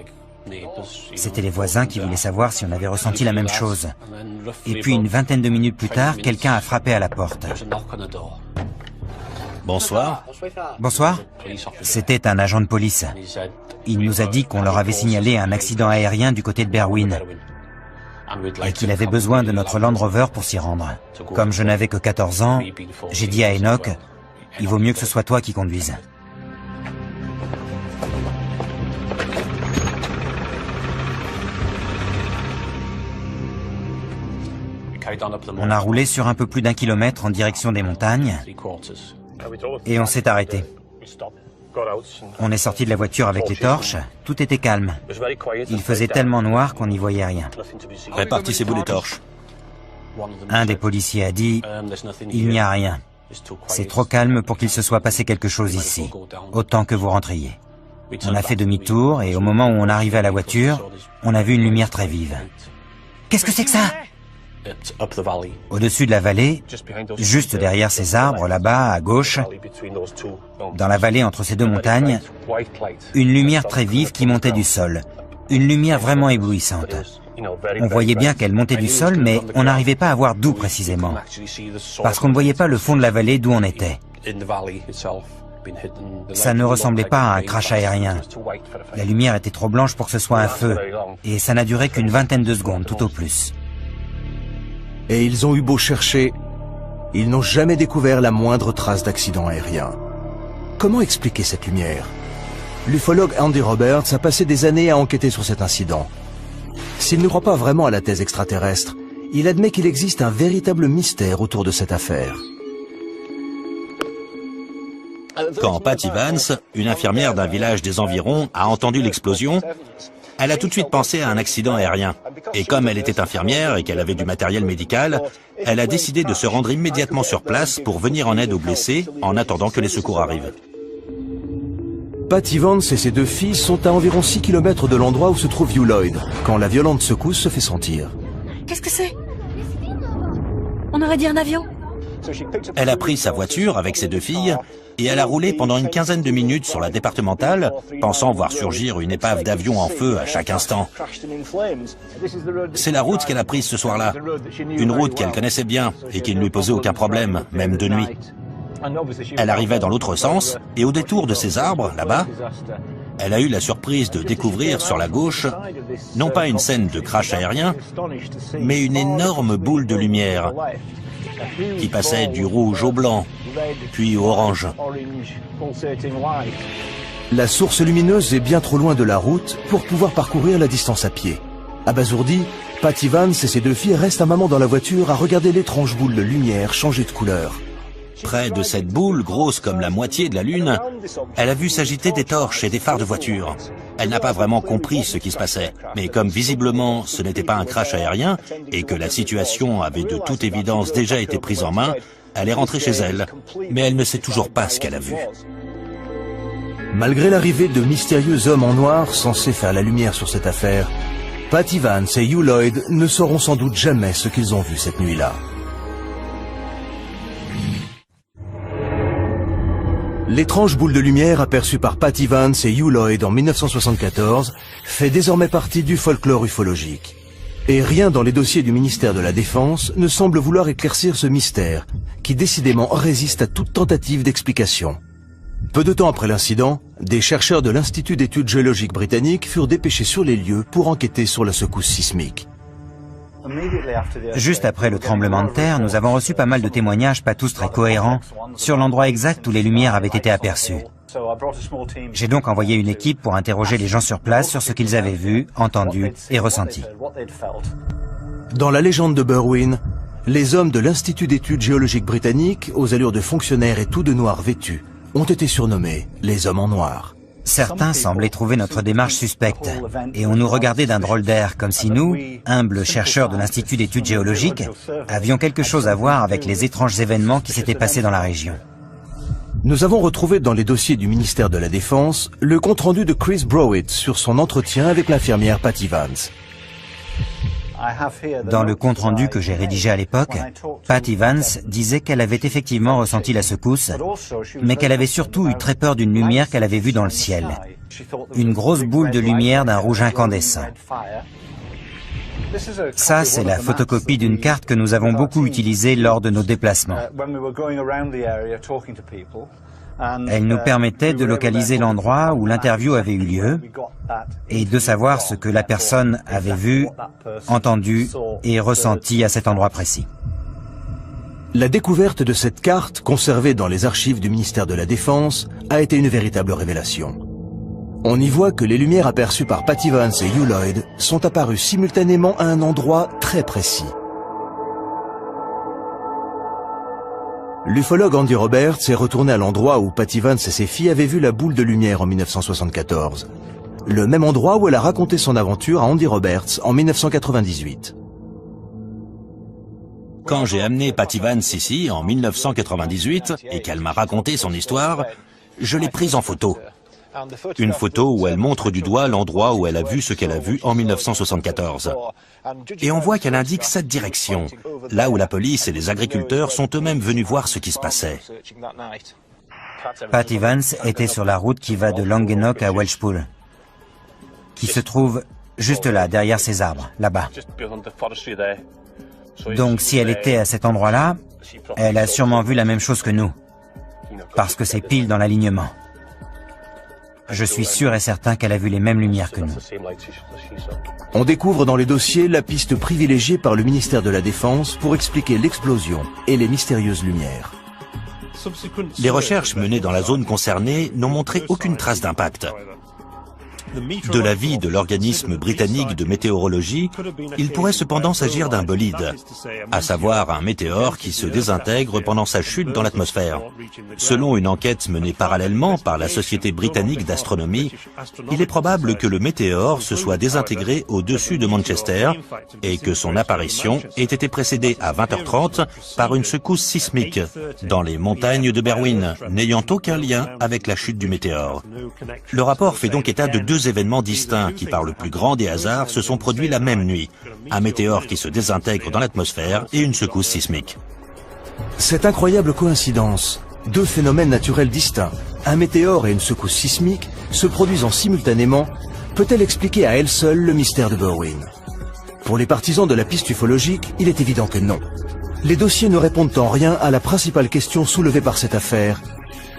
C'était les voisins qui voulaient savoir si on avait ressenti la même chose. Et puis une vingtaine de minutes plus tard, quelqu'un a frappé à la porte. Bonsoir. Bonsoir. C'était un agent de police. Il nous a dit qu'on leur avait signalé un accident aérien du côté de Berwyn et qu'il avait besoin de notre Land Rover pour s'y rendre. Comme je n'avais que 14 ans, j'ai dit à Enoch, il vaut mieux que ce soit toi qui conduise. On a roulé sur un peu plus d'1 kilomètre en direction des montagnes et on s'est arrêté. On est sorti de la voiture avec les torches, tout était calme. Il faisait tellement noir qu'on n'y voyait rien. Répartissez-vous les torches. Un des policiers a dit, il n'y a rien. C'est trop calme pour qu'il se soit passé quelque chose ici. Autant que vous rentriez. On a fait demi-tour et au moment où on arrivait à la voiture, on a vu une lumière très vive. Qu'est-ce que c'est que ça ? Au-dessus de la vallée, juste derrière ces arbres, là-bas, à gauche, dans la vallée entre ces deux montagnes, une lumière très vive qui montait du sol. Une lumière vraiment éblouissante. On voyait bien qu'elle montait du sol, mais on n'arrivait pas à voir d'où précisément. Parce qu'on ne voyait pas le fond de la vallée d'où on était. Ça ne ressemblait pas à un crash aérien. La lumière était trop blanche pour que ce soit un feu, et ça n'a duré qu'une vingtaine de secondes, tout au plus. Et ils ont eu beau chercher, ils n'ont jamais découvert la moindre trace d'accident aérien. Comment expliquer cette lumière? L'ufologue Andy Roberts a passé des années à enquêter sur cet incident. S'il ne croit pas vraiment à la thèse extraterrestre, il admet qu'il existe un véritable mystère autour de cette affaire. Quand Pat Evans, une infirmière d'un village des environs, a entendu l'explosion, elle a tout de suite pensé à un accident aérien. Et comme elle était infirmière et qu'elle avait du matériel médical, elle a décidé de se rendre immédiatement sur place pour venir en aide aux blessés en attendant que les secours arrivent. Pat Evans et ses deux filles sont à environ 6 km de l'endroit où se trouve Hugh Lloyd, quand la violente secousse se fait sentir. Qu'est-ce que c'est? On aurait dit un avion. Elle a pris sa voiture avec ses deux filles et elle a roulé pendant une quinzaine de minutes sur la départementale, pensant voir surgir une épave d'avion en feu à chaque instant. C'est la route qu'elle a prise ce soir-là, une route qu'elle connaissait bien et qui ne lui posait aucun problème, même de nuit. Elle arrivait dans l'autre sens et au détour de ces arbres, là-bas, elle a eu la surprise de découvrir sur la gauche, non pas une scène de crash aérien, mais une énorme boule de lumière qui passait du rouge au blanc, puis au orange. La source lumineuse est bien trop loin de la route pour pouvoir parcourir la distance à pied. Abasourdi, Pat Evans et ses deux filles restent un moment dans la voiture à regarder l'étrange boule de lumière changer de couleur. Près de cette boule, grosse comme la moitié de la Lune, elle a vu s'agiter des torches et des phares de voiture. Elle n'a pas vraiment compris ce qui se passait, mais comme visiblement ce n'était pas un crash aérien et que la situation avait de toute évidence déjà été prise en main, elle est rentrée chez elle, mais elle ne sait toujours pas ce qu'elle a vu. Malgré l'arrivée de mystérieux hommes en noir censés faire la lumière sur cette affaire, Pat Evans et Hugh Lloyd ne sauront sans doute jamais ce qu'ils ont vu cette nuit-là. L'étrange boule de lumière aperçue par Pat Evans et Hugh Lloyd en 1974 fait désormais partie du folklore ufologique. Et rien dans les dossiers du ministère de la Défense ne semble vouloir éclaircir ce mystère, qui décidément résiste à toute tentative d'explication. Peu de temps après l'incident, des chercheurs de l'Institut d'études géologiques britanniques furent dépêchés sur les lieux pour enquêter sur la secousse sismique. Juste après le tremblement de terre, nous avons reçu pas mal de témoignages, pas tous très cohérents, sur l'endroit exact où les lumières avaient été aperçues. J'ai donc envoyé une équipe pour interroger les gens sur place sur ce qu'ils avaient vu, entendu et ressenti. Dans la légende de Berwyn, les hommes de l'Institut d'études géologiques britanniques, aux allures de fonctionnaires et tout de noir vêtus, ont été surnommés les hommes en noir. Certains semblaient trouver notre démarche suspecte et on nous regardait d'un drôle d'air, comme si nous, humbles chercheurs de l'Institut d'études géologiques, avions quelque chose à voir avec les étranges événements qui s'étaient passés dans la région. Nous avons retrouvé dans les dossiers du ministère de la Défense le compte-rendu de Chris Browett sur son entretien avec l'infirmière Patty Vance. Dans le compte-rendu que j'ai rédigé à l'époque, Patty Vance disait qu'elle avait effectivement ressenti la secousse, mais qu'elle avait surtout eu très peur d'une lumière qu'elle avait vue dans le ciel. Une grosse boule de lumière d'un rouge incandescent. Ça, c'est la photocopie d'une carte que nous avons beaucoup utilisée lors de nos déplacements. Elle nous permettait de localiser l'endroit où l'interview avait eu lieu et de savoir ce que la personne avait vu, entendu et ressenti à cet endroit précis. La découverte de cette carte, conservée dans les archives du ministère de la Défense, a été une véritable révélation. On y voit que les lumières aperçues par Patty Vance et Hugh Lloyd sont apparues simultanément à un endroit très précis. L'ufologue Andy Roberts est retourné à l'endroit où Patty Vance et ses filles avaient vu la boule de lumière en 1974. Le même endroit où elle a raconté son aventure à Andy Roberts en 1998. Quand j'ai amené Patty Vance ici en 1998 et qu'elle m'a raconté son histoire, je l'ai prise en photo. Une photo où elle montre du doigt l'endroit où elle a vu ce qu'elle a vu en 1974. Et on voit qu'elle indique cette direction, là où la police et les agriculteurs sont eux-mêmes venus voir ce qui se passait. Patty Vance était sur la route qui va de Languenock à Welshpool, qui se trouve juste là, derrière ces arbres, là-bas. Donc si elle était à cet endroit-là, elle a sûrement vu la même chose que nous, parce que c'est pile dans l'alignement. Je suis sûr et certain qu'elle a vu les mêmes lumières que nous. On découvre dans les dossiers la piste privilégiée par le ministère de la Défense pour expliquer l'explosion et les mystérieuses lumières. Les recherches menées dans la zone concernée n'ont montré aucune trace d'impact. De l'avis de l'organisme britannique de météorologie, il pourrait cependant s'agir d'un bolide, à savoir un météore qui se désintègre pendant sa chute dans l'atmosphère. Selon une enquête menée parallèlement par la Société britannique d'astronomie, il est probable que le météore se soit désintégré au-dessus de Manchester et que son apparition ait été précédée à 20h30 par une secousse sismique dans les montagnes de Berwyn, n'ayant aucun lien avec la chute du météore. Le rapport fait donc état de deux événements distincts qui, par le plus grand des hasards, se sont produits la même nuit. Un météore qui se désintègre dans l'atmosphère et une secousse sismique. Cette incroyable coïncidence, deux phénomènes naturels distincts, un météore et une secousse sismique, se produisant simultanément, peut-elle expliquer à elle seule le mystère de Berwyn? Pour les partisans de la piste ufologique, il est évident que non. Les dossiers ne répondent en rien à la principale question soulevée par cette affaire.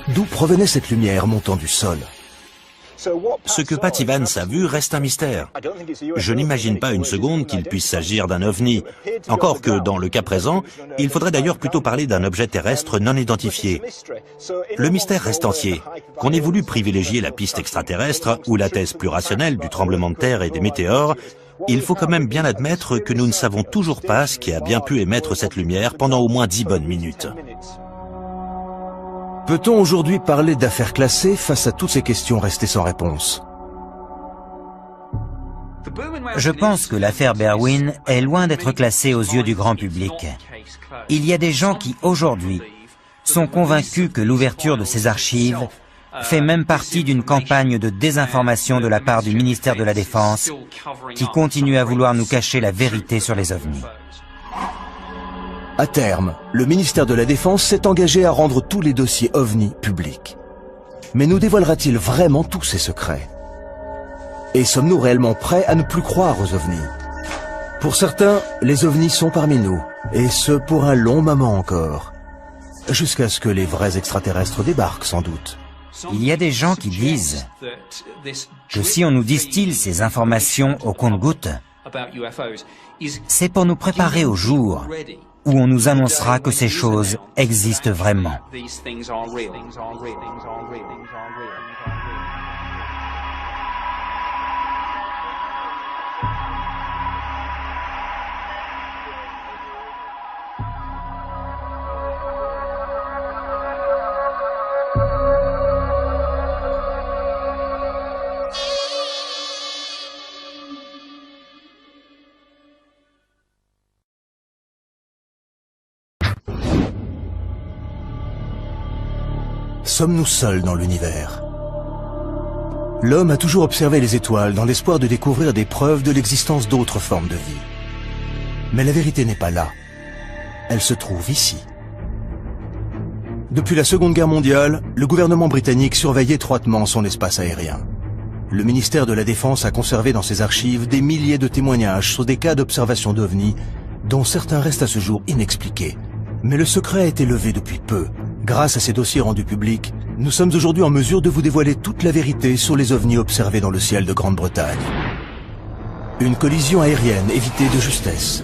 D'où provenait cette lumière montant du sol? Ce que Patty Vance a vu reste un mystère. Je n'imagine pas une seconde qu'il puisse s'agir d'un ovni. Encore que, dans le cas présent, il faudrait d'ailleurs plutôt parler d'un objet terrestre non identifié. Le mystère reste entier. Qu'on ait voulu privilégier la piste extraterrestre ou la thèse plus rationnelle du tremblement de terre et des météores, il faut quand même bien admettre que nous ne savons toujours pas ce qui a bien pu émettre cette lumière pendant au moins 10 bonnes minutes. Peut-on aujourd'hui parler d'affaires classées face à toutes ces questions restées sans réponse? Je pense que l'affaire Berwyn est loin d'être classée aux yeux du grand public. Il y a des gens qui, aujourd'hui, sont convaincus que l'ouverture de ces archives fait même partie d'une campagne de désinformation de la part du ministère de la Défense qui continue à vouloir nous cacher la vérité sur les ovnis. À terme, le ministère de la Défense s'est engagé à rendre tous les dossiers OVNI publics. Mais nous dévoilera-t-il vraiment tous ces secrets? Et sommes-nous réellement prêts à ne plus croire aux ovnis? Pour certains, les ovnis sont parmi nous, et ce pour un long moment encore. Jusqu'à ce que les vrais extraterrestres débarquent, sans doute. Il y a des gens qui disent que si on nous distille ces informations au compte-gouttes, c'est pour nous préparer au jour où on nous annoncera que ces choses existent vraiment. Sommes-nous seuls dans l'univers? L'homme a toujours observé les étoiles dans l'espoir de découvrir des preuves de l'existence d'autres formes de vie. Mais la vérité n'est pas là. Elle se trouve ici. Depuis la Seconde Guerre mondiale, le gouvernement britannique surveille étroitement son espace aérien. Le ministère de la Défense a conservé dans ses archives des milliers de témoignages sur des cas d'observation d'ovnis, dont certains restent à ce jour inexpliqués. Mais le secret a été levé depuis peu. Grâce à ces dossiers rendus publics, nous sommes aujourd'hui en mesure de vous dévoiler toute la vérité sur les ovnis observés dans le ciel de Grande-Bretagne. Une collision aérienne évitée de justesse.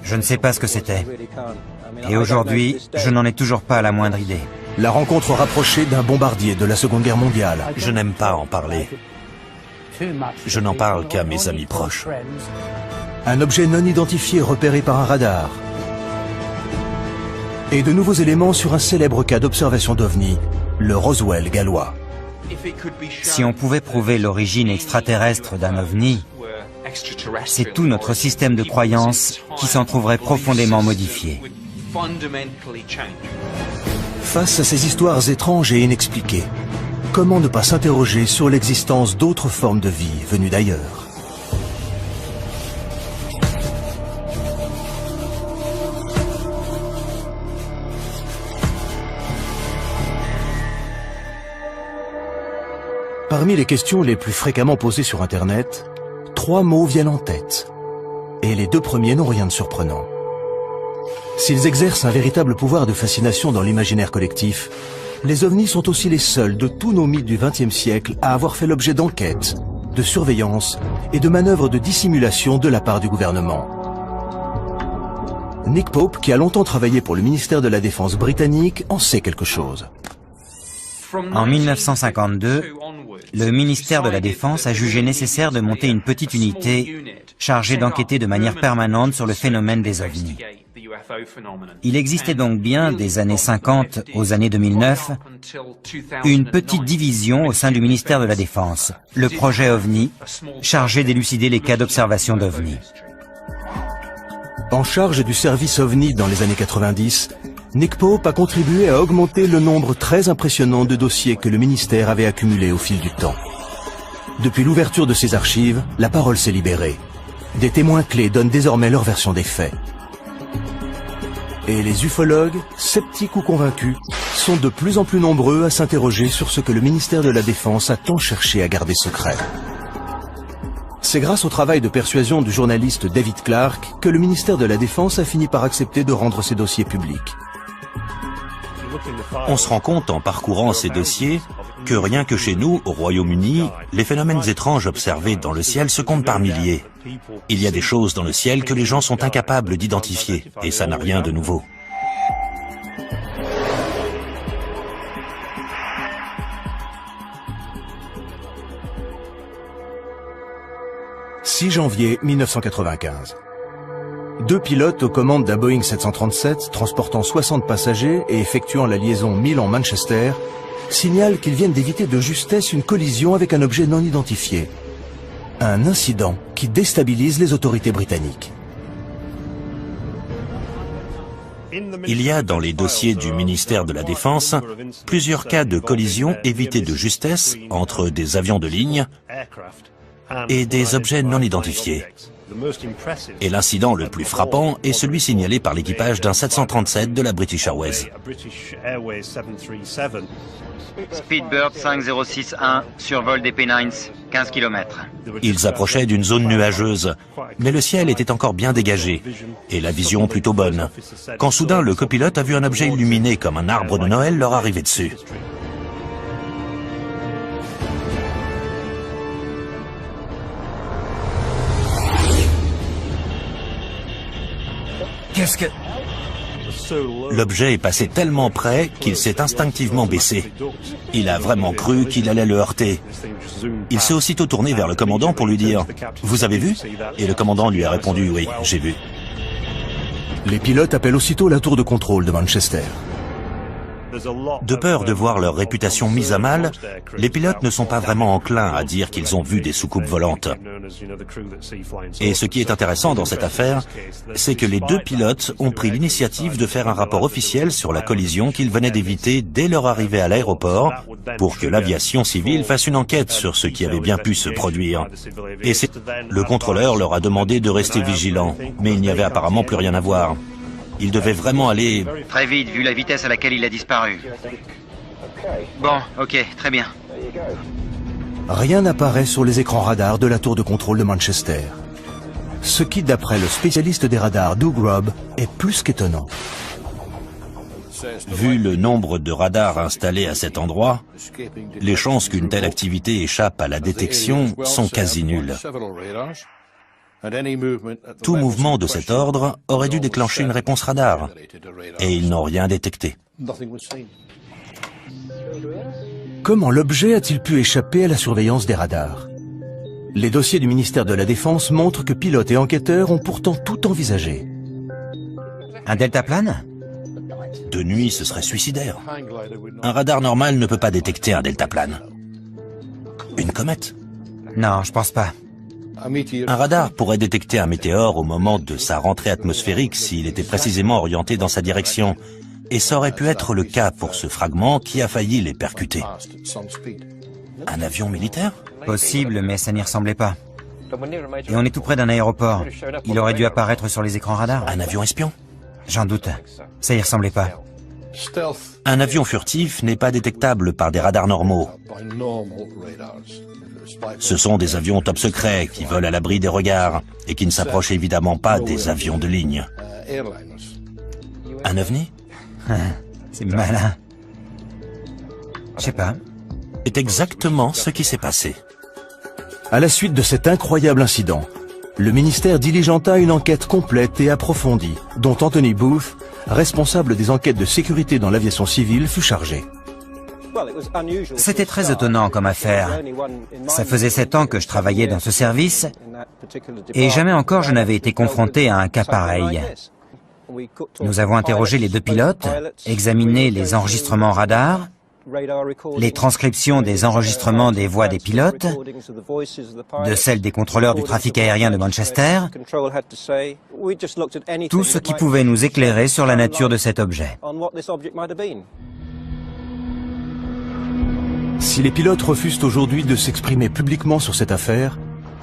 Je ne sais pas ce que c'était. Et aujourd'hui, je n'en ai toujours pas la moindre idée. La rencontre rapprochée d'un bombardier de la Seconde Guerre mondiale. Je n'aime pas en parler. Je n'en parle qu'à mes amis proches. Un objet non identifié repéré par un radar. Et de nouveaux éléments sur un célèbre cas d'observation d'OVNI, le Roswell gallois. Si on pouvait prouver l'origine extraterrestre d'un OVNI, c'est tout notre système de croyances qui s'en trouverait profondément modifié. Face à ces histoires étranges et inexpliquées, comment ne pas s'interroger sur l'existence d'autres formes de vie venues d'ailleurs? Parmi les questions les plus fréquemment posées sur Internet, 3 mots viennent en tête. Et les 2 premiers n'ont rien de surprenant. S'ils exercent un véritable pouvoir de fascination dans l'imaginaire collectif, les ovnis sont aussi les seuls de tous nos mythes du XXe siècle à avoir fait l'objet d'enquêtes, de surveillance et de manœuvres de dissimulation de la part du gouvernement. Nick Pope, qui a longtemps travaillé pour le ministère de la Défense britannique, en sait quelque chose. En 1952, le ministère de la Défense a jugé nécessaire de monter une petite unité chargée d'enquêter de manière permanente sur le phénomène des ovnis. Il existait donc bien, des années 50 aux années 2009, une petite division au sein du ministère de la Défense, le projet OVNI, chargé d'élucider les cas d'observation d'OVNI. En charge du service OVNI dans les années 90, Nick Pope a contribué à augmenter le nombre très impressionnant de dossiers que le ministère avait accumulés au fil du temps. Depuis l'ouverture de ces archives, la parole s'est libérée. Des témoins clés donnent désormais leur version des faits. Et les ufologues, sceptiques ou convaincus, sont de plus en plus nombreux à s'interroger sur ce que le ministère de la Défense a tant cherché à garder secret. C'est grâce au travail de persuasion du journaliste David Clarke que le ministère de la Défense a fini par accepter de rendre ces dossiers publics. On se rend compte en parcourant ces dossiers que rien que chez nous, au Royaume-Uni, les phénomènes étranges observés dans le ciel se comptent par milliers. Il y a des choses dans le ciel que les gens sont incapables d'identifier, et ça n'a rien de nouveau. « 6 janvier 1995. 2 pilotes aux commandes d'un Boeing 737 transportant 60 passagers et effectuant la liaison Milan-Manchester signalent qu'ils viennent d'éviter de justesse une collision avec un objet non identifié. Un incident qui déstabilise les autorités britanniques. Il y a dans les dossiers du ministère de la Défense plusieurs cas de collision évités de justesse entre des avions de ligne et des objets non identifiés. Et l'incident le plus frappant est celui signalé par l'équipage d'un 737 de la British Airways. Speedbird 5061, survol des Pennines, 15 km. Ils approchaient d'une zone nuageuse, mais le ciel était encore bien dégagé, et la vision plutôt bonne, quand soudain le copilote a vu un objet illuminé comme un arbre de Noël leur arriver dessus. Qu'est-ce que... L'objet est passé tellement près qu'il s'est instinctivement baissé. Il a vraiment cru qu'il allait le heurter. Il s'est aussitôt tourné vers le commandant pour lui dire « Vous avez vu ?» Et le commandant lui a répondu « Oui, j'ai vu ». Les pilotes appellent aussitôt la tour de contrôle de Manchester. De peur de voir leur réputation mise à mal, les pilotes ne sont pas vraiment enclins à dire qu'ils ont vu des soucoupes volantes. Et ce qui est intéressant dans cette affaire, c'est que les deux pilotes ont pris l'initiative de faire un rapport officiel sur la collision qu'ils venaient d'éviter dès leur arrivée à l'aéroport, pour que l'aviation civile fasse une enquête sur ce qui avait bien pu se produire. Et le contrôleur leur a demandé de rester vigilants, mais il n'y avait apparemment plus rien à voir. Il devait vraiment aller... Très vite, vu la vitesse à laquelle il a disparu. Bon, ok, très bien. Rien n'apparaît sur les écrans radars de la tour de contrôle de Manchester. Ce qui, d'après le spécialiste des radars Doug Robb, est plus qu'étonnant. Vu le nombre de radars installés à cet endroit, les chances qu'une telle activité échappe à la détection sont quasi nulles. Tout mouvement de cet ordre aurait dû déclencher une réponse radar, et ils n'ont rien détecté. Comment l'objet a-t-il pu échapper à la surveillance des radars? Les dossiers du ministère de la Défense montrent que pilotes et enquêteurs ont pourtant tout envisagé. Un deltaplane? De nuit, ce serait suicidaire. Un radar normal ne peut pas détecter un deltaplane. Une comète? Non, je pense pas. Un radar pourrait détecter un météore au moment de sa rentrée atmosphérique s'il était précisément orienté dans sa direction. Et ça aurait pu être le cas pour ce fragment qui a failli les percuter. Un avion militaire? Possible, mais ça n'y ressemblait pas. Et on est tout près d'un aéroport. Il aurait dû apparaître sur les écrans radars. Un avion espion? J'en doute. Ça y ressemblait pas. Un avion furtif n'est pas détectable par des radars normaux. Ce sont des avions top secrets qui volent à l'abri des regards et qui ne s'approchent évidemment pas des avions de ligne. Un ovni? C'est malin. Je sais pas. C'est exactement ce qui s'est passé. À la suite de cet incroyable incident, le ministère diligenta une enquête complète et approfondie, dont Anthony Booth, responsable des enquêtes de sécurité dans l'aviation civile, fut chargé. C'était très étonnant comme affaire. Ça faisait 7 ans que je travaillais dans ce service et jamais encore je n'avais été confronté à un cas pareil. Nous avons interrogé les deux pilotes, examiné les enregistrements radars, les transcriptions des enregistrements des voix des pilotes, de celles des contrôleurs du trafic aérien de Manchester, tout ce qui pouvait nous éclairer sur la nature de cet objet. Si les pilotes refusent aujourd'hui de s'exprimer publiquement sur cette affaire,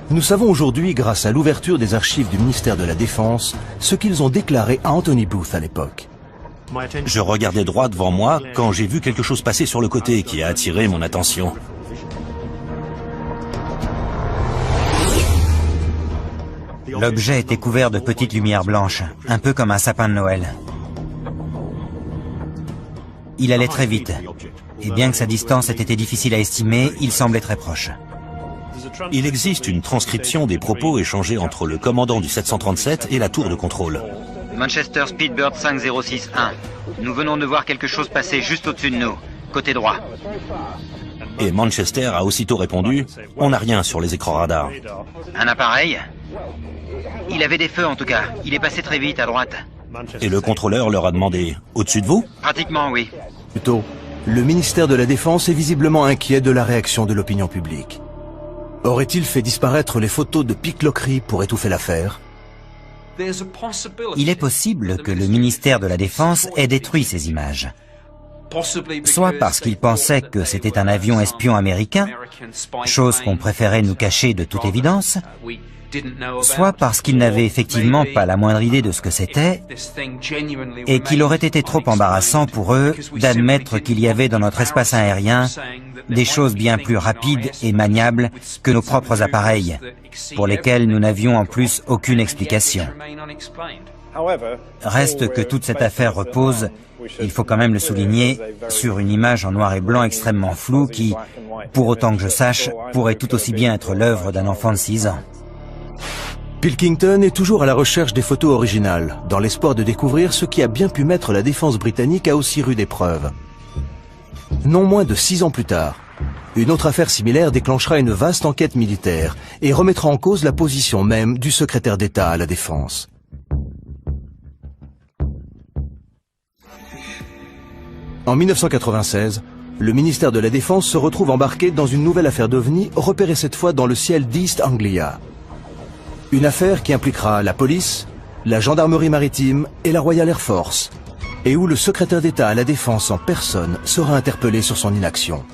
nous savons aujourd'hui, grâce à l'ouverture des archives du ministère de la Défense, ce qu'ils ont déclaré à Anthony Booth à l'époque. Je regardais droit devant moi quand j'ai vu quelque chose passer sur le côté qui a attiré mon attention. L'objet était couvert de petites lumières blanches, un peu comme un sapin de Noël. Il allait très vite, et bien que sa distance ait été difficile à estimer, il semblait très proche. Il existe une transcription des propos échangés entre le commandant du 737 et la tour de contrôle. Manchester Speedbird 5061. Nous venons de voir quelque chose passer juste au-dessus de nous, côté droit. Et Manchester a aussitôt répondu « On n'a rien sur les écrans radars ». Un appareil? Il avait des feux en tout cas. Il est passé très vite à droite. Et le contrôleur leur a demandé « Au-dessus de vous ?» Pratiquement, oui. Plutôt, le ministère de la Défense est visiblement inquiet de la réaction de l'opinion publique. Aurait-il fait disparaître les photos de pickloquerie pour étouffer l'affaire? Il est possible que le ministère de la Défense ait détruit ces images. Soit parce qu'il pensait que c'était un avion espion américain, chose qu'on préférait nous cacher de toute évidence, soit parce qu'il n'avait effectivement pas la moindre idée de ce que c'était, et qu'il aurait été trop embarrassant pour eux d'admettre qu'il y avait dans notre espace aérien des choses bien plus rapides et maniables que nos propres appareils, pour lesquels nous n'avions en plus aucune explication. Reste que toute cette affaire repose, il faut quand même le souligner, sur une image en noir et blanc extrêmement floue qui, pour autant que je sache, pourrait tout aussi bien être l'œuvre d'un enfant de 6 ans. Pilkington est toujours à la recherche des photos originales, dans l'espoir de découvrir ce qui a bien pu mettre la défense britannique à aussi rude épreuve. Non moins de 6 ans plus tard, une autre affaire similaire déclenchera une vaste enquête militaire et remettra en cause la position même du secrétaire d'État à la Défense. En 1996, le ministère de la Défense se retrouve embarqué dans une nouvelle affaire d'OVNI, repérée cette fois dans le ciel d'East Anglia. Une affaire qui impliquera la police, la gendarmerie maritime et la Royal Air Force, et où le secrétaire d'État à la Défense en personne sera interpellé sur son inaction.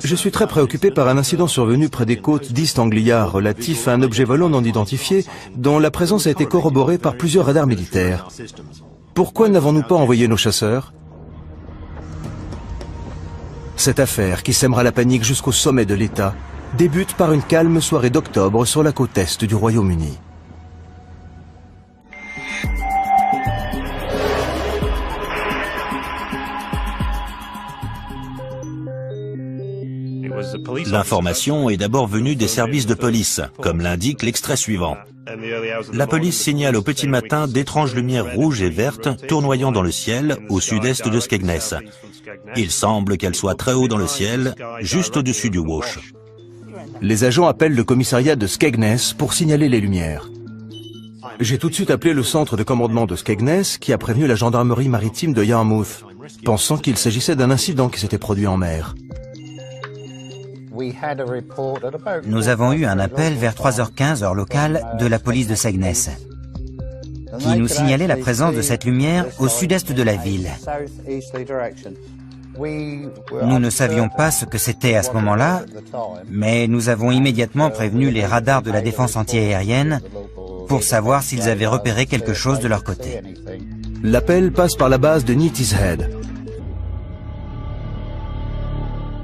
Je suis très préoccupé par un incident survenu près des côtes d'East Anglia relatif à un objet volant non identifié dont la présence a été corroborée par plusieurs radars militaires. Pourquoi n'avons-nous pas envoyé nos chasseurs ? Cette affaire, qui sèmera la panique jusqu'au sommet de l'État, débute par une calme soirée d'octobre sur la côte est du Royaume-Uni. L'information est d'abord venue des services de police, comme l'indique l'extrait suivant. La police signale au petit matin d'étranges lumières rouges et vertes tournoyant dans le ciel au sud-est de Skegness. Il semble qu'elles soient très haut dans le ciel, juste au-dessus du Wash. Les agents appellent le commissariat de Skegness pour signaler les lumières. J'ai tout de suite appelé le centre de commandement de Skegness qui a prévenu la gendarmerie maritime de Yarmouth, pensant qu'il s'agissait d'un incident qui s'était produit en mer. Nous avons eu un appel vers 3h15 heure locale de la police de Skegness, qui nous signalait la présence de cette lumière au sud-est de la ville. Nous ne savions pas ce que c'était à ce moment-là, mais nous avons immédiatement prévenu les radars de la défense antiaérienne pour savoir s'ils avaient repéré quelque chose de leur côté. L'appel passe par la base de Neatishead.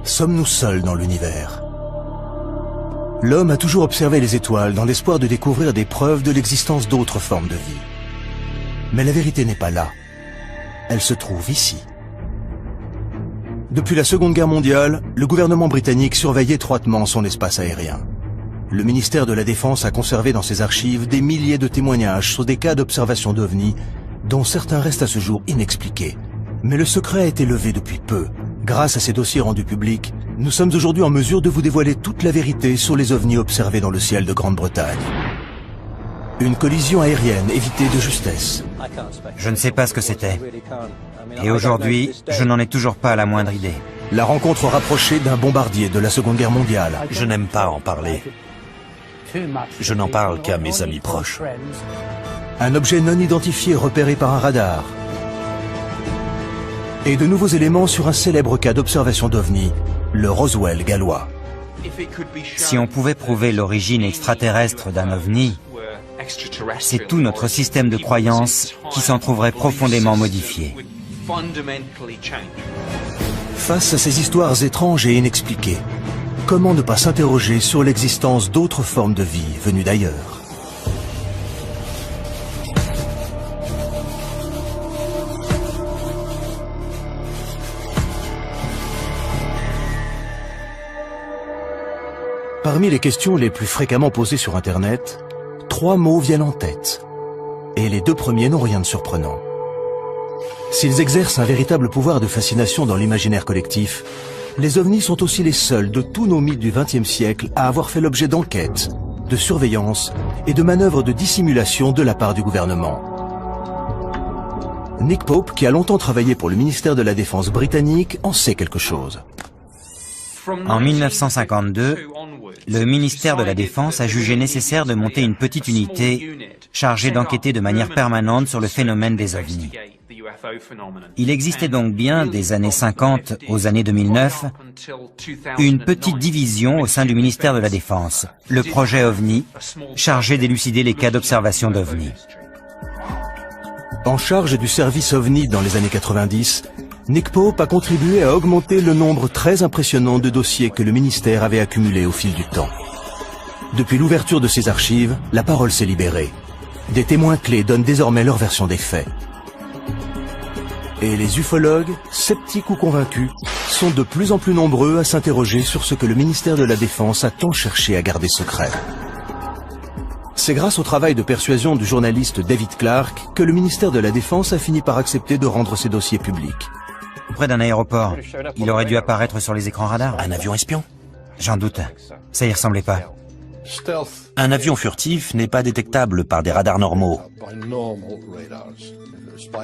Sommes-nous seuls dans l'univers? L'homme a toujours observé les étoiles dans l'espoir de découvrir des preuves de l'existence d'autres formes de vie. Mais la vérité n'est pas là. Elle se trouve ici. Depuis la Seconde Guerre mondiale, le gouvernement britannique surveille étroitement son espace aérien. Le ministère de la Défense a conservé dans ses archives des milliers de témoignages sur des cas d'observation d'OVNI, dont certains restent à ce jour inexpliqués. Mais le secret a été levé depuis peu. Grâce à ces dossiers rendus publics, nous sommes aujourd'hui en mesure de vous dévoiler toute la vérité sur les ovnis observés dans le ciel de Grande-Bretagne. Une collision aérienne évitée de justesse. Je ne sais pas ce que c'était. Et aujourd'hui, je n'en ai toujours pas la moindre idée. La rencontre rapprochée d'un bombardier de la Seconde Guerre mondiale. Je n'aime pas en parler. Je n'en parle qu'à mes amis proches. Un objet non identifié repéré par un radar. Et de nouveaux éléments sur un célèbre cas d'observation d'OVNI, le Roswell gallois. Si on pouvait prouver l'origine extraterrestre d'un OVNI, c'est tout notre système de croyances qui s'en trouverait profondément modifié. Face à ces histoires étranges et inexpliquées, comment ne pas s'interroger sur l'existence d'autres formes de vie venues d'ailleurs? Parmi les questions les plus fréquemment posées sur Internet, 3 mots viennent en tête. Et les 2 premiers n'ont rien de surprenant. S'ils exercent un véritable pouvoir de fascination dans l'imaginaire collectif, les ovnis sont aussi les seuls de tous nos mythes du XXe siècle à avoir fait l'objet d'enquêtes, de surveillance et de manœuvres de dissimulation de la part du gouvernement. Nick Pope, qui a longtemps travaillé pour le ministère de la Défense britannique, en sait quelque chose. En 1952, le ministère de la Défense a jugé nécessaire de monter une petite unité chargée d'enquêter de manière permanente sur le phénomène des ovnis. Il existait donc bien, des années 50 aux années 2009, une petite division au sein du ministère de la Défense, le projet OVNI, chargé d'élucider les cas d'observation d'OVNI. En charge du service OVNI dans les années 90, Nick Pope a contribué à augmenter le nombre très impressionnant de dossiers que le ministère avait accumulés au fil du temps. Depuis l'ouverture de ces archives, la parole s'est libérée. Des témoins clés donnent désormais leur version des faits. Et les ufologues, sceptiques ou convaincus, sont de plus en plus nombreux à s'interroger sur ce que le ministère de la Défense a tant cherché à garder secret. C'est grâce au travail de persuasion du journaliste David Clark que le ministère de la Défense a fini par accepter de rendre ses dossiers publics. Près d'un aéroport, il aurait dû apparaître sur les écrans radars. Un avion espion? J'en doute. Ça y ressemblait pas. Un avion furtif n'est pas détectable par des radars normaux.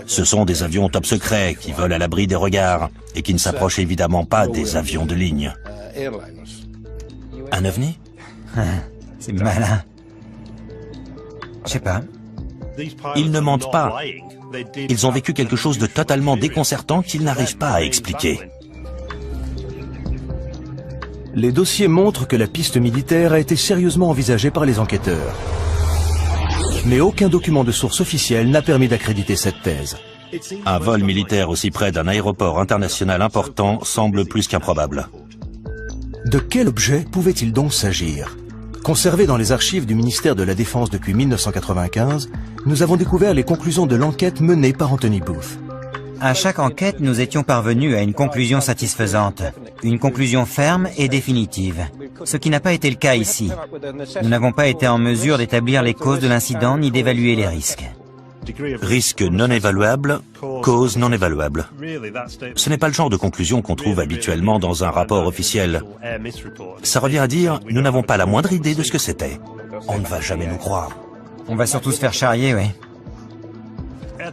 Ce sont des avions top secret qui volent à l'abri des regards et qui ne s'approchent évidemment pas des avions de ligne. Un ovni? C'est malin. Je sais pas. Ils ne mentent pas. Ils ont vécu quelque chose de totalement déconcertant qu'ils n'arrivent pas à expliquer. Les dossiers montrent que la piste militaire a été sérieusement envisagée par les enquêteurs. Mais aucun document de source officielle n'a permis d'accréditer cette thèse. Un vol militaire aussi près d'un aéroport international important semble plus qu'improbable. De quel objet pouvait-il donc s'agir? Conservé dans les archives du ministère de la Défense depuis 1995, nous avons découvert les conclusions de l'enquête menée par Anthony Booth. À chaque enquête, nous étions parvenus à une conclusion satisfaisante, une conclusion ferme et définitive, ce qui n'a pas été le cas ici. Nous n'avons pas été en mesure d'établir les causes de l'incident ni d'évaluer les risques. Risque non évaluable, cause non évaluable. Ce n'est pas le genre de conclusion qu'on trouve habituellement dans un rapport officiel. Ça revient à dire, nous n'avons pas la moindre idée de ce que c'était. On ne va jamais nous croire. On va surtout se faire charrier, oui.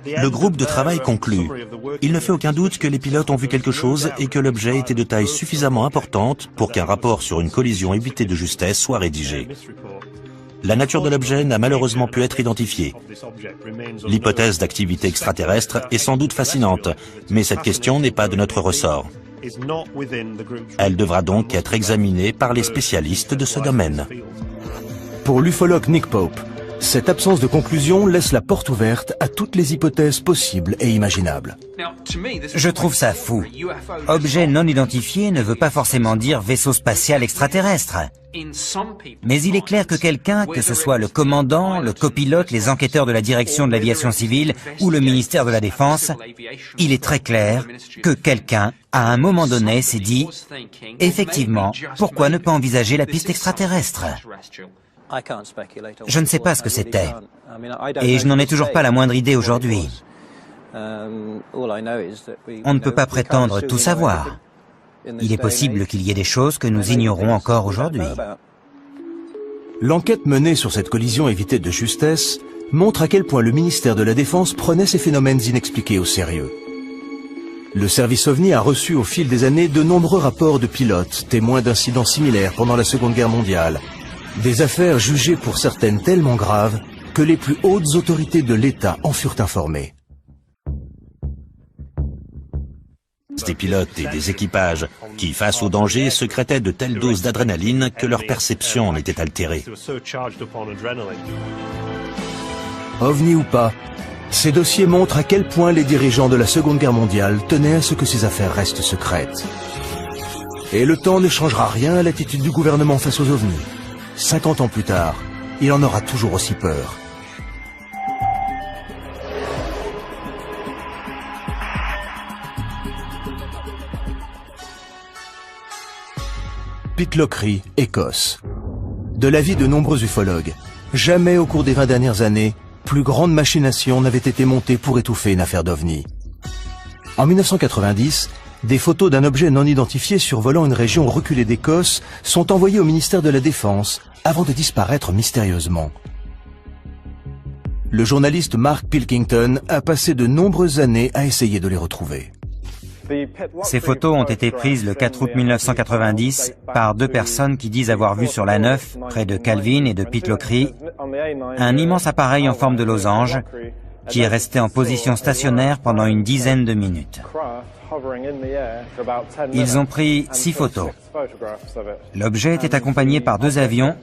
Le groupe de travail conclut. Il ne fait aucun doute que les pilotes ont vu quelque chose et que l'objet était de taille suffisamment importante pour qu'un rapport sur une collision évitée de justesse soit rédigé. La nature de l'objet n'a malheureusement pu être identifiée. L'hypothèse d'activité extraterrestre est sans doute fascinante, mais cette question n'est pas de notre ressort. Elle devra donc être examinée par les spécialistes de ce domaine. Pour l'ufologue Nick Pope, cette absence de conclusion laisse la porte ouverte à toutes les hypothèses possibles et imaginables. Je trouve ça fou. Objet non identifié ne veut pas forcément dire vaisseau spatial extraterrestre. Mais il est clair que quelqu'un, que ce soit le commandant, le copilote, les enquêteurs de la direction de l'aviation civile ou le ministère de la Défense, il est très clair que quelqu'un, à un moment donné, s'est dit « Effectivement, pourquoi ne pas envisager la piste extraterrestre ?» Je ne sais pas ce que c'était, et je n'en ai toujours pas la moindre idée aujourd'hui. On ne peut pas prétendre tout savoir. Il est possible qu'il y ait des choses que nous ignorons encore aujourd'hui. L'enquête menée sur cette collision évitée de justesse montre à quel point le ministère de la Défense prenait ces phénomènes inexpliqués au sérieux. Le service OVNI a reçu au fil des années de nombreux rapports de pilotes, témoins d'incidents similaires pendant la Seconde Guerre mondiale. Des affaires jugées pour certaines tellement graves que les plus hautes autorités de l'État en furent informées. Des pilotes et des équipages qui, face au danger, secrétaient de telles doses d'adrénaline que leur perception en était altérée. OVNI ou pas, ces dossiers montrent à quel point les dirigeants de la Seconde Guerre mondiale tenaient à ce que ces affaires restent secrètes. Et le temps ne changera rien à l'attitude du gouvernement face aux OVNI. 50 ans plus tard, il en aura toujours aussi peur. Pitlochry, Écosse. De l'avis de nombreux ufologues, jamais au cours des 20 dernières années, plus grande machination n'avait été montée pour étouffer une affaire d'OVNI. En 1990, des photos d'un objet non identifié survolant une région reculée d'Écosse sont envoyées au ministère de la Défense avant de disparaître mystérieusement. Le journaliste Mark Pilkington a passé de nombreuses années à essayer de les retrouver. Ces photos ont été prises le 4 août 1990 par deux personnes qui disent avoir vu sur la 9, près de Calvin et de Pitlochry, un immense appareil en forme de losange qui est resté en position stationnaire pendant une dizaine de minutes. Ils ont pris 6 photos. L'objet était accompagné par 2 avions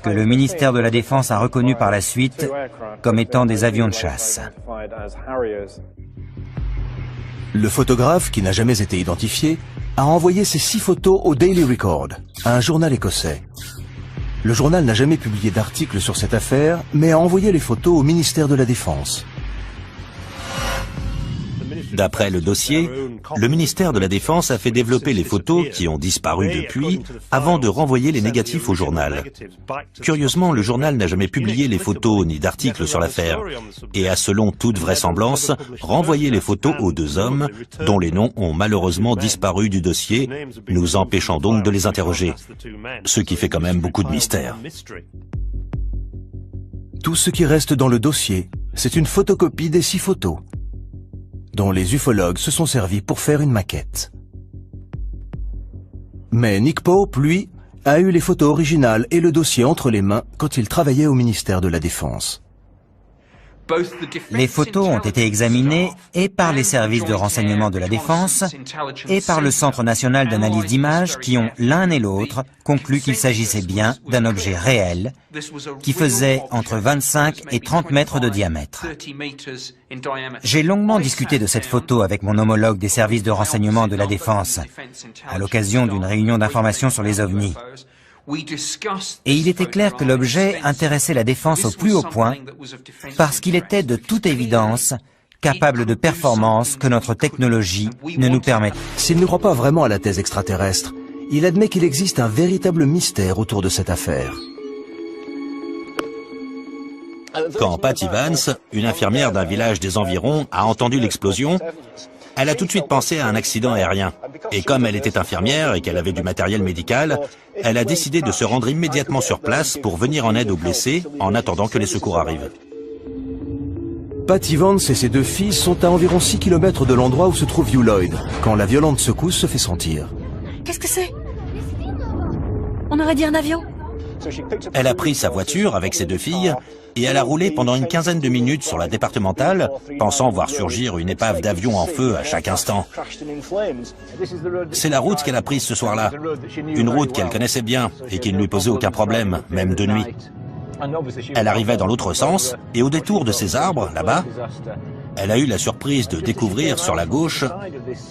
que le ministère de la Défense a reconnus par la suite comme étant des avions de chasse. Le photographe, qui n'a jamais été identifié, a envoyé ces 6 photos au Daily Record, un journal écossais. Le journal n'a jamais publié d'article sur cette affaire, mais a envoyé les photos au ministère de la Défense. D'après le dossier, le ministère de la Défense a fait développer les photos qui ont disparu depuis avant de renvoyer les négatifs au journal. Curieusement, le journal n'a jamais publié les photos ni d'articles sur l'affaire et a, selon toute vraisemblance, renvoyé les photos aux 2 hommes dont les noms ont malheureusement disparu du dossier, nous empêchant donc de les interroger. Ce qui fait quand même beaucoup de mystère. Tout ce qui reste dans le dossier, c'est une photocopie des 6 photos, dont les ufologues se sont servis pour faire une maquette. Mais Nick Pope, lui, a eu les photos originales et le dossier entre les mains quand il travaillait au ministère de la Défense. Les photos ont été examinées et par les services de renseignement de la Défense et par le Centre national d'analyse d'images qui ont l'un et l'autre conclu qu'il s'agissait bien d'un objet réel qui faisait entre 25 et 30 mètres de diamètre. J'ai longuement discuté de cette photo avec mon homologue des services de renseignement de la Défense à l'occasion d'une réunion d'information sur les ovnis. Et il était clair que l'objet intéressait la Défense au plus haut point parce qu'il était de toute évidence capable de performances que notre technologie ne nous permet pas. S'il ne croit pas vraiment à la thèse extraterrestre, il admet qu'il existe un véritable mystère autour de cette affaire. Quand Patty Vance, une infirmière d'un village des environs, a entendu l'explosion, elle a tout de suite pensé à un accident aérien. Et comme elle était infirmière et qu'elle avait du matériel médical, elle a décidé de se rendre immédiatement sur place pour venir en aide aux blessés en attendant que les secours arrivent. Patty Vance et ses 2 filles sont à environ 6 km de l'endroit où se trouve Hugh Lloyd, quand la violente secousse se fait sentir. Qu'est-ce que c'est? On aurait dit un avion. Elle a pris sa voiture avec ses 2 filles et elle a roulé pendant une quinzaine de minutes sur la départementale, pensant voir surgir une épave d'avion en feu à chaque instant. C'est la route qu'elle a prise ce soir-là, une route qu'elle connaissait bien et qui ne lui posait aucun problème, même de nuit. Elle arrivait dans l'autre sens et au détour de ces arbres, là-bas, elle a eu la surprise de découvrir sur la gauche,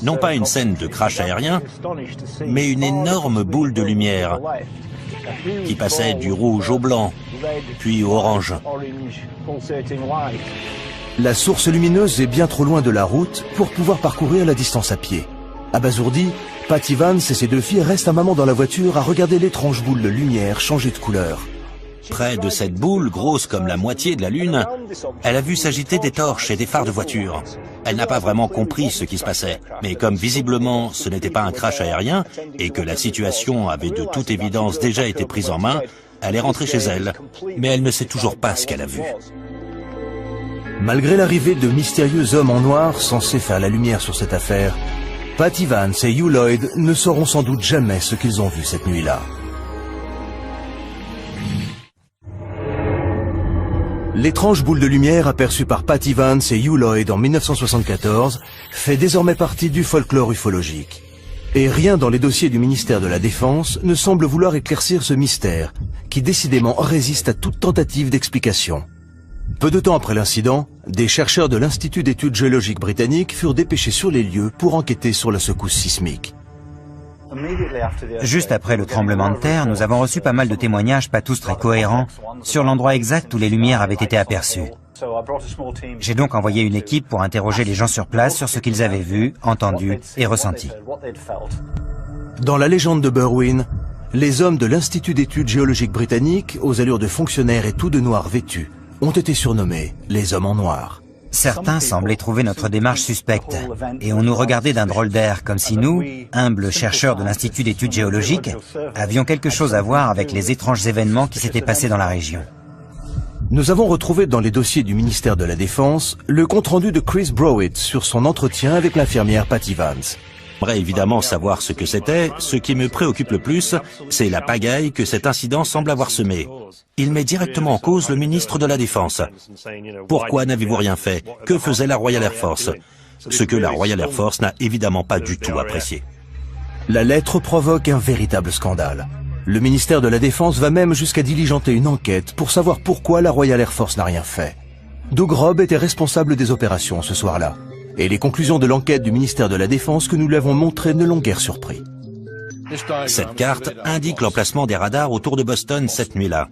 non pas une scène de crash aérien, mais une énorme boule de lumière qui passait du rouge au blanc, puis au orange. La source lumineuse est bien trop loin de la route pour pouvoir parcourir la distance à pied. Abasourdi, Patty Vance et ses 2 filles restent un moment dans la voiture à regarder l'étrange boule de lumière changer de couleur. Près de cette boule, grosse comme la moitié de la Lune, elle a vu s'agiter des torches et des phares de voiture. Elle n'a pas vraiment compris ce qui se passait, mais comme visiblement ce n'était pas un crash aérien et que la situation avait de toute évidence déjà été prise en main, elle est rentrée chez elle, mais elle ne sait toujours pas ce qu'elle a vu. Malgré l'arrivée de mystérieux hommes en noir censés faire la lumière sur cette affaire, Patty Vance et Hugh Lloyd ne sauront sans doute jamais ce qu'ils ont vu cette nuit-là. L'étrange boule de lumière aperçue par Patty Vance et Hugh Lloyd en 1974 fait désormais partie du folklore ufologique. Et rien dans les dossiers du ministère de la Défense ne semble vouloir éclaircir ce mystère, qui décidément résiste à toute tentative d'explication. Peu de temps après l'incident, des chercheurs de l'Institut d'études géologiques britanniques furent dépêchés sur les lieux pour enquêter sur la secousse sismique. Juste après le tremblement de terre, nous avons reçu pas mal de témoignages, pas tous très cohérents, sur l'endroit exact où les lumières avaient été aperçues. J'ai donc envoyé une équipe pour interroger les gens sur place sur ce qu'ils avaient vu, entendu et ressenti. Dans la légende de Berwyn, les hommes de l'Institut d'études géologiques britanniques, aux allures de fonctionnaires et tout de noir vêtus, ont été surnommés les hommes en noir. Certains semblaient trouver notre démarche suspecte et on nous regardait d'un drôle d'air, comme si nous, humbles chercheurs de l'Institut d'études géologiques, avions quelque chose à voir avec les étranges événements qui s'étaient passés dans la région. Nous avons retrouvé dans les dossiers du ministère de la Défense le compte-rendu de Chris Browett sur son entretien avec l'infirmière Patty Vance. J'aimerais évidemment savoir ce que c'était. Ce qui me préoccupe le plus, c'est la pagaille que cet incident semble avoir semée. Il met directement en cause le ministre de la Défense. Pourquoi n'avez-vous rien fait? Que faisait la Royal Air Force? Ce que la Royal Air Force n'a évidemment pas du tout apprécié. La lettre provoque un véritable scandale. Le ministère de la Défense va même jusqu'à diligenter une enquête pour savoir pourquoi la Royal Air Force n'a rien fait. Doug Robb était responsable des opérations ce soir-là. Et les conclusions de l'enquête du ministère de la Défense que nous lui avons montrées ne l'ont guère surpris. Cette carte indique l'emplacement des radars autour de Boston cette nuit-là.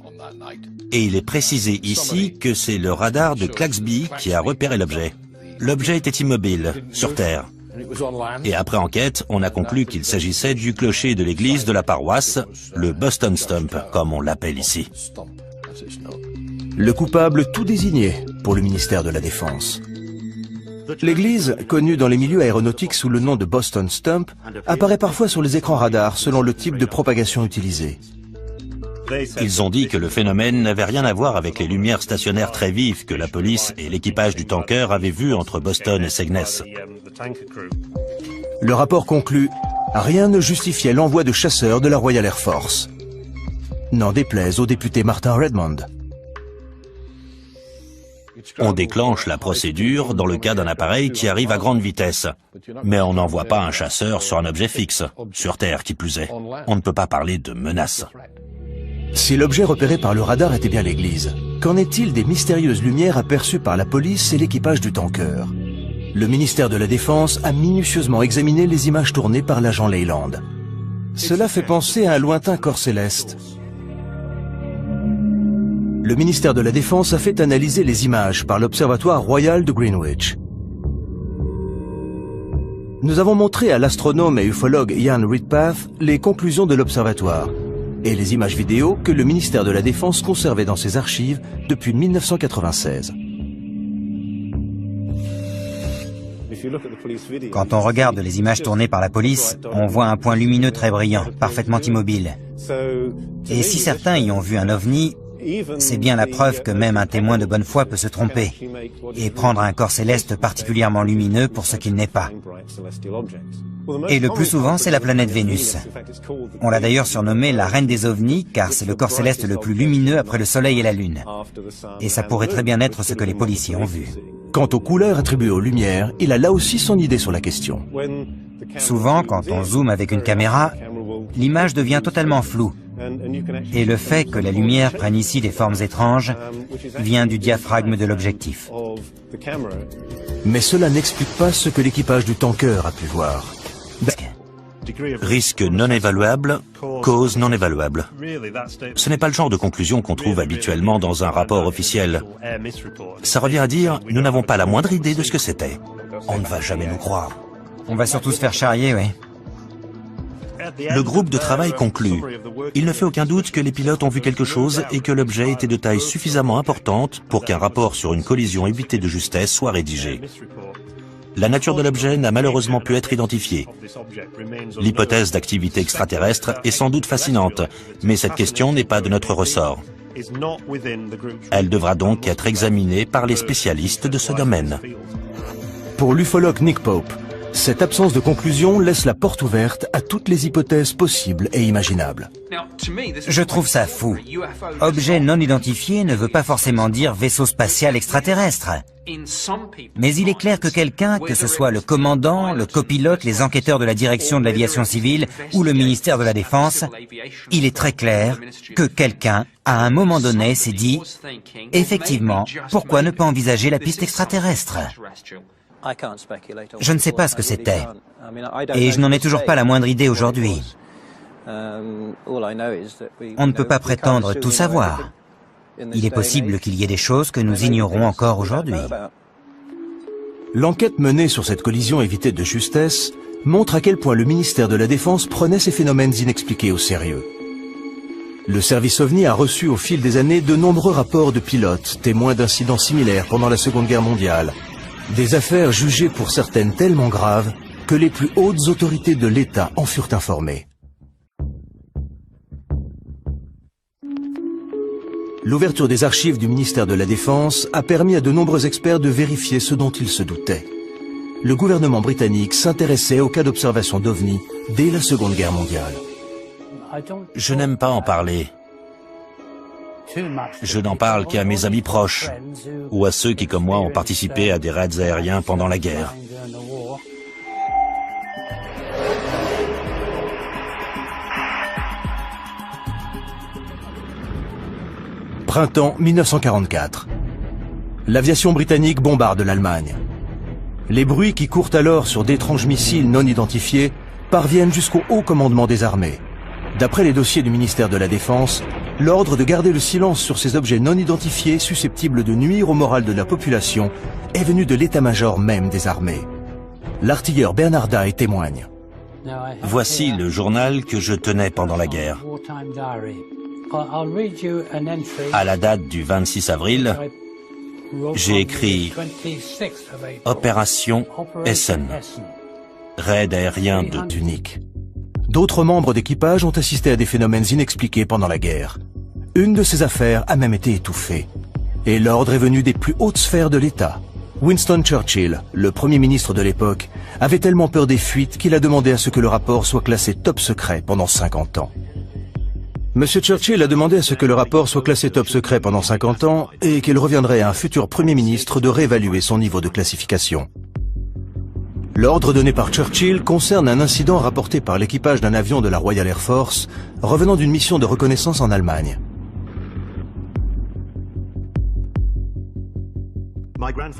Et il est précisé ici que c'est le radar de Claxby qui a repéré l'objet. L'objet était immobile, sur Terre. Et après enquête, on a conclu qu'il s'agissait du clocher de l'église de la paroisse, le Boston Stump, comme on l'appelle ici. Le coupable tout désigné pour le ministère de la Défense. L'église, connue dans les milieux aéronautiques sous le nom de Boston Stump, apparaît parfois sur les écrans radars selon le type de propagation utilisé. Ils ont dit que le phénomène n'avait rien à voir avec les lumières stationnaires très vives que la police et l'équipage du tanker avaient vues entre Boston et Skegness. Le rapport conclut « Rien ne justifiait l'envoi de chasseurs de la Royal Air Force ». N'en déplaise au député Martin Redmond. On déclenche la procédure dans le cas d'un appareil qui arrive à grande vitesse. Mais on n'envoie pas un chasseur sur un objet fixe, sur Terre qui plus est. On ne peut pas parler de menace. Si l'objet repéré par le radar était bien l'église, qu'en est-il des mystérieuses lumières aperçues par la police et l'équipage du tanker? Le ministère de la Défense a minutieusement examiné les images tournées par l'agent Leyland. Cela fait penser à un lointain corps céleste. Le ministère de la Défense a fait analyser les images par l'Observatoire royal de Greenwich. Nous avons montré à l'astronome et ufologue Ian Redpath les conclusions de l'Observatoire et les images vidéo que le ministère de la Défense conservait dans ses archives depuis 1996. Quand on regarde les images tournées par la police, on voit un point lumineux très brillant, parfaitement immobile. Et si certains y ont vu un ovni, c'est bien la preuve que même un témoin de bonne foi peut se tromper et prendre un corps céleste particulièrement lumineux pour ce qu'il n'est pas. Et le plus souvent, c'est la planète Vénus. On l'a d'ailleurs surnommée la reine des ovnis, car c'est le corps céleste le plus lumineux après le Soleil et la Lune. Et ça pourrait très bien être ce que les policiers ont vu. Quant aux couleurs attribuées aux lumières, il a là aussi son idée sur la question. Souvent, quand on zoome avec une caméra, l'image devient totalement floue. Et le fait que la lumière prenne ici des formes étranges vient du diaphragme de l'objectif. Mais cela n'explique pas ce que l'équipage du tanker a pu voir. Risque non évaluable, cause non évaluable. Ce n'est pas le genre de conclusion qu'on trouve habituellement dans un rapport officiel. Ça revient à dire, nous n'avons pas la moindre idée de ce que c'était. On ne va jamais nous croire. On va surtout se faire charrier, oui. Le groupe de travail conclut. Il ne fait aucun doute que les pilotes ont vu quelque chose et que l'objet était de taille suffisamment importante pour qu'un rapport sur une collision évitée de justesse soit rédigé. La nature de l'objet n'a malheureusement pu être identifiée. L'hypothèse d'activité extraterrestre est sans doute fascinante, mais cette question n'est pas de notre ressort. Elle devra donc être examinée par les spécialistes de ce domaine. Pour l'ufologue Nick Pope, cette absence de conclusion laisse la porte ouverte à toutes les hypothèses possibles et imaginables. Je trouve ça fou. Objet non identifié ne veut pas forcément dire vaisseau spatial extraterrestre. Mais il est clair que quelqu'un, que ce soit le commandant, le copilote, les enquêteurs de la direction de l'aviation civile ou le ministère de la Défense, il est très clair que quelqu'un, à un moment donné, s'est dit « Effectivement, pourquoi ne pas envisager la piste extraterrestre ?» Je ne sais pas ce que c'était, et je n'en ai toujours pas la moindre idée aujourd'hui. On ne peut pas prétendre tout savoir. Il est possible qu'il y ait des choses que nous ignorons encore aujourd'hui. L'enquête menée sur cette collision évitée de justesse montre à quel point le ministère de la Défense prenait ces phénomènes inexpliqués au sérieux. Le service OVNI a reçu au fil des années de nombreux rapports de pilotes, témoins d'incidents similaires pendant la Seconde Guerre mondiale. Des affaires jugées pour certaines tellement graves que les plus hautes autorités de l'État en furent informées. L'ouverture des archives du ministère de la Défense a permis à de nombreux experts de vérifier ce dont ils se doutaient. Le gouvernement britannique s'intéressait aux cas d'observation d'OVNI dès la Seconde Guerre mondiale. Je n'aime pas en parler. Je n'en parle qu'à mes amis proches ou à ceux qui, comme moi, ont participé à des raids aériens pendant la guerre. Printemps 1944. L'aviation britannique bombarde l'Allemagne. Les bruits qui courent alors sur d'étranges missiles non identifiés parviennent jusqu'au haut commandement des armées. D'après les dossiers du ministère de la Défense, l'ordre de garder le silence sur ces objets non identifiés susceptibles de nuire au moral de la population est venu de l'état-major même des armées. L'artilleur Bernard Day témoigne. Voici le journal que je tenais pendant la guerre. À la date du 26 avril, j'ai écrit « Opération Essen », raid aérien de unique. D'autres membres d'équipage ont assisté à des phénomènes inexpliqués pendant la guerre. Une de ces affaires a même été étouffée. Et l'ordre est venu des plus hautes sphères de l'État. Winston Churchill, le Premier ministre de l'époque, avait tellement peur des fuites qu'il a demandé à ce que le rapport soit classé top secret pendant 50 ans. Monsieur Churchill a demandé à ce que le rapport soit classé top secret pendant 50 ans et qu'il reviendrait à un futur Premier ministre de réévaluer son niveau de classification. L'ordre donné par Churchill concerne un incident rapporté par l'équipage d'un avion de la Royal Air Force revenant d'une mission de reconnaissance en Allemagne.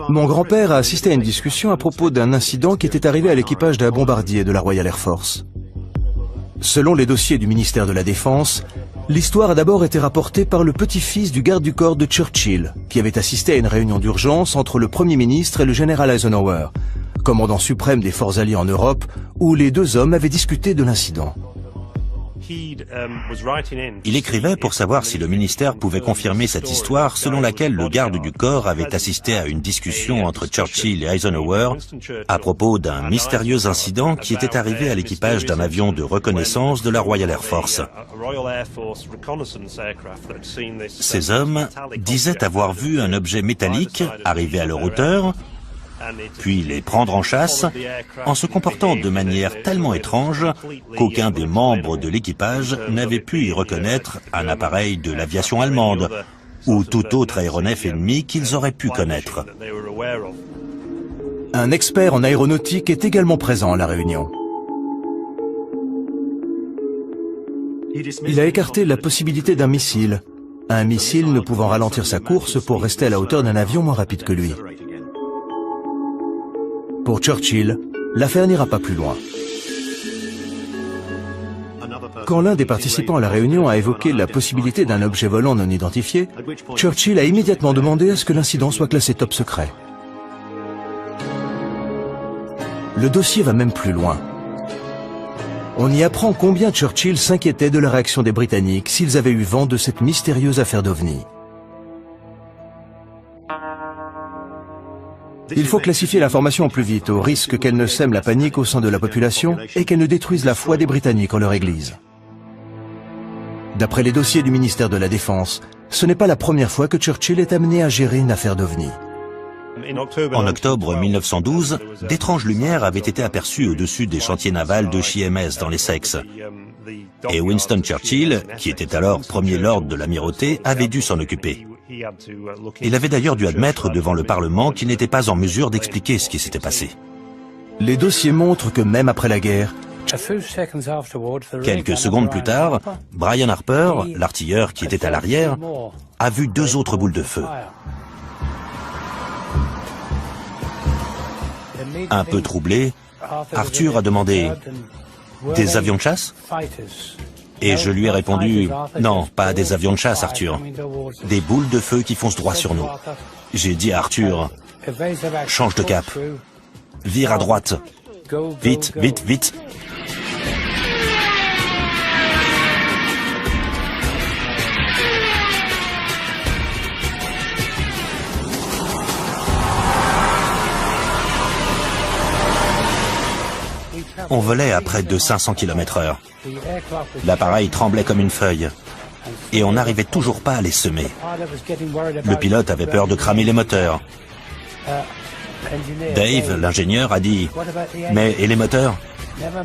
Mon grand-père a assisté à une discussion à propos d'un incident qui était arrivé à l'équipage d'un bombardier de la Royal Air Force. Selon les dossiers du ministère de la Défense, l'histoire a d'abord été rapportée par le petit-fils du garde du corps de Churchill, qui avait assisté à une réunion d'urgence entre le Premier ministre et le général Eisenhower, commandant suprême des forces alliées en Europe, où les deux hommes avaient discuté de l'incident. Il écrivait pour savoir si le ministère pouvait confirmer cette histoire selon laquelle le garde du corps avait assisté à une discussion entre Churchill et Eisenhower à propos d'un mystérieux incident qui était arrivé à l'équipage d'un avion de reconnaissance de la Royal Air Force. Ces hommes disaient avoir vu un objet métallique arriver à leur hauteur, puis les prendre en chasse, en se comportant de manière tellement étrange qu'aucun des membres de l'équipage n'avait pu y reconnaître un appareil de l'aviation allemande ou tout autre aéronef ennemi qu'ils auraient pu connaître. Un expert en aéronautique est également présent à la réunion. Il a écarté la possibilité d'un missile, un missile ne pouvant ralentir sa course pour rester à la hauteur d'un avion moins rapide que lui. Pour Churchill, l'affaire n'ira pas plus loin. Quand l'un des participants à la réunion a évoqué la possibilité d'un objet volant non identifié, Churchill a immédiatement demandé à ce que l'incident soit classé top secret. Le dossier va même plus loin. On y apprend combien Churchill s'inquiétait de la réaction des Britanniques s'ils avaient eu vent de cette mystérieuse affaire d'OVNI. Il faut classifier l'information au plus vite, au risque qu'elle ne sème la panique au sein de la population et qu'elle ne détruise la foi des Britanniques en leur Église. D'après les dossiers du ministère de la Défense, ce n'est pas la première fois que Churchill est amené à gérer une affaire d'OVNI. En octobre 1912, d'étranges lumières avaient été aperçues au-dessus des chantiers navals de HMS dans l'Essex. Et Winston Churchill, qui était alors premier lord de l'amirauté, avait dû s'en occuper. Il avait d'ailleurs dû admettre devant le Parlement qu'il n'était pas en mesure d'expliquer ce qui s'était passé. Les dossiers montrent que même après la guerre, quelques secondes plus tard, Brian Harper, l'artilleur qui était à l'arrière, a vu deux autres boules de feu. Un peu troublé, Arthur a demandé « Des avions de chasse ?» Et je lui ai répondu « Non, pas des avions de chasse, Arthur. Des boules de feu qui foncent droit sur nous. » J'ai dit à Arthur « Change de cap. Vire à droite. Vite, vite, vite. » On volait à près de 500 km/h. L'appareil tremblait comme une feuille. et on n'arrivait toujours pas à les semer. Le pilote avait peur de cramer les moteurs. Dave, l'ingénieur, a dit « Mais et les moteurs ?»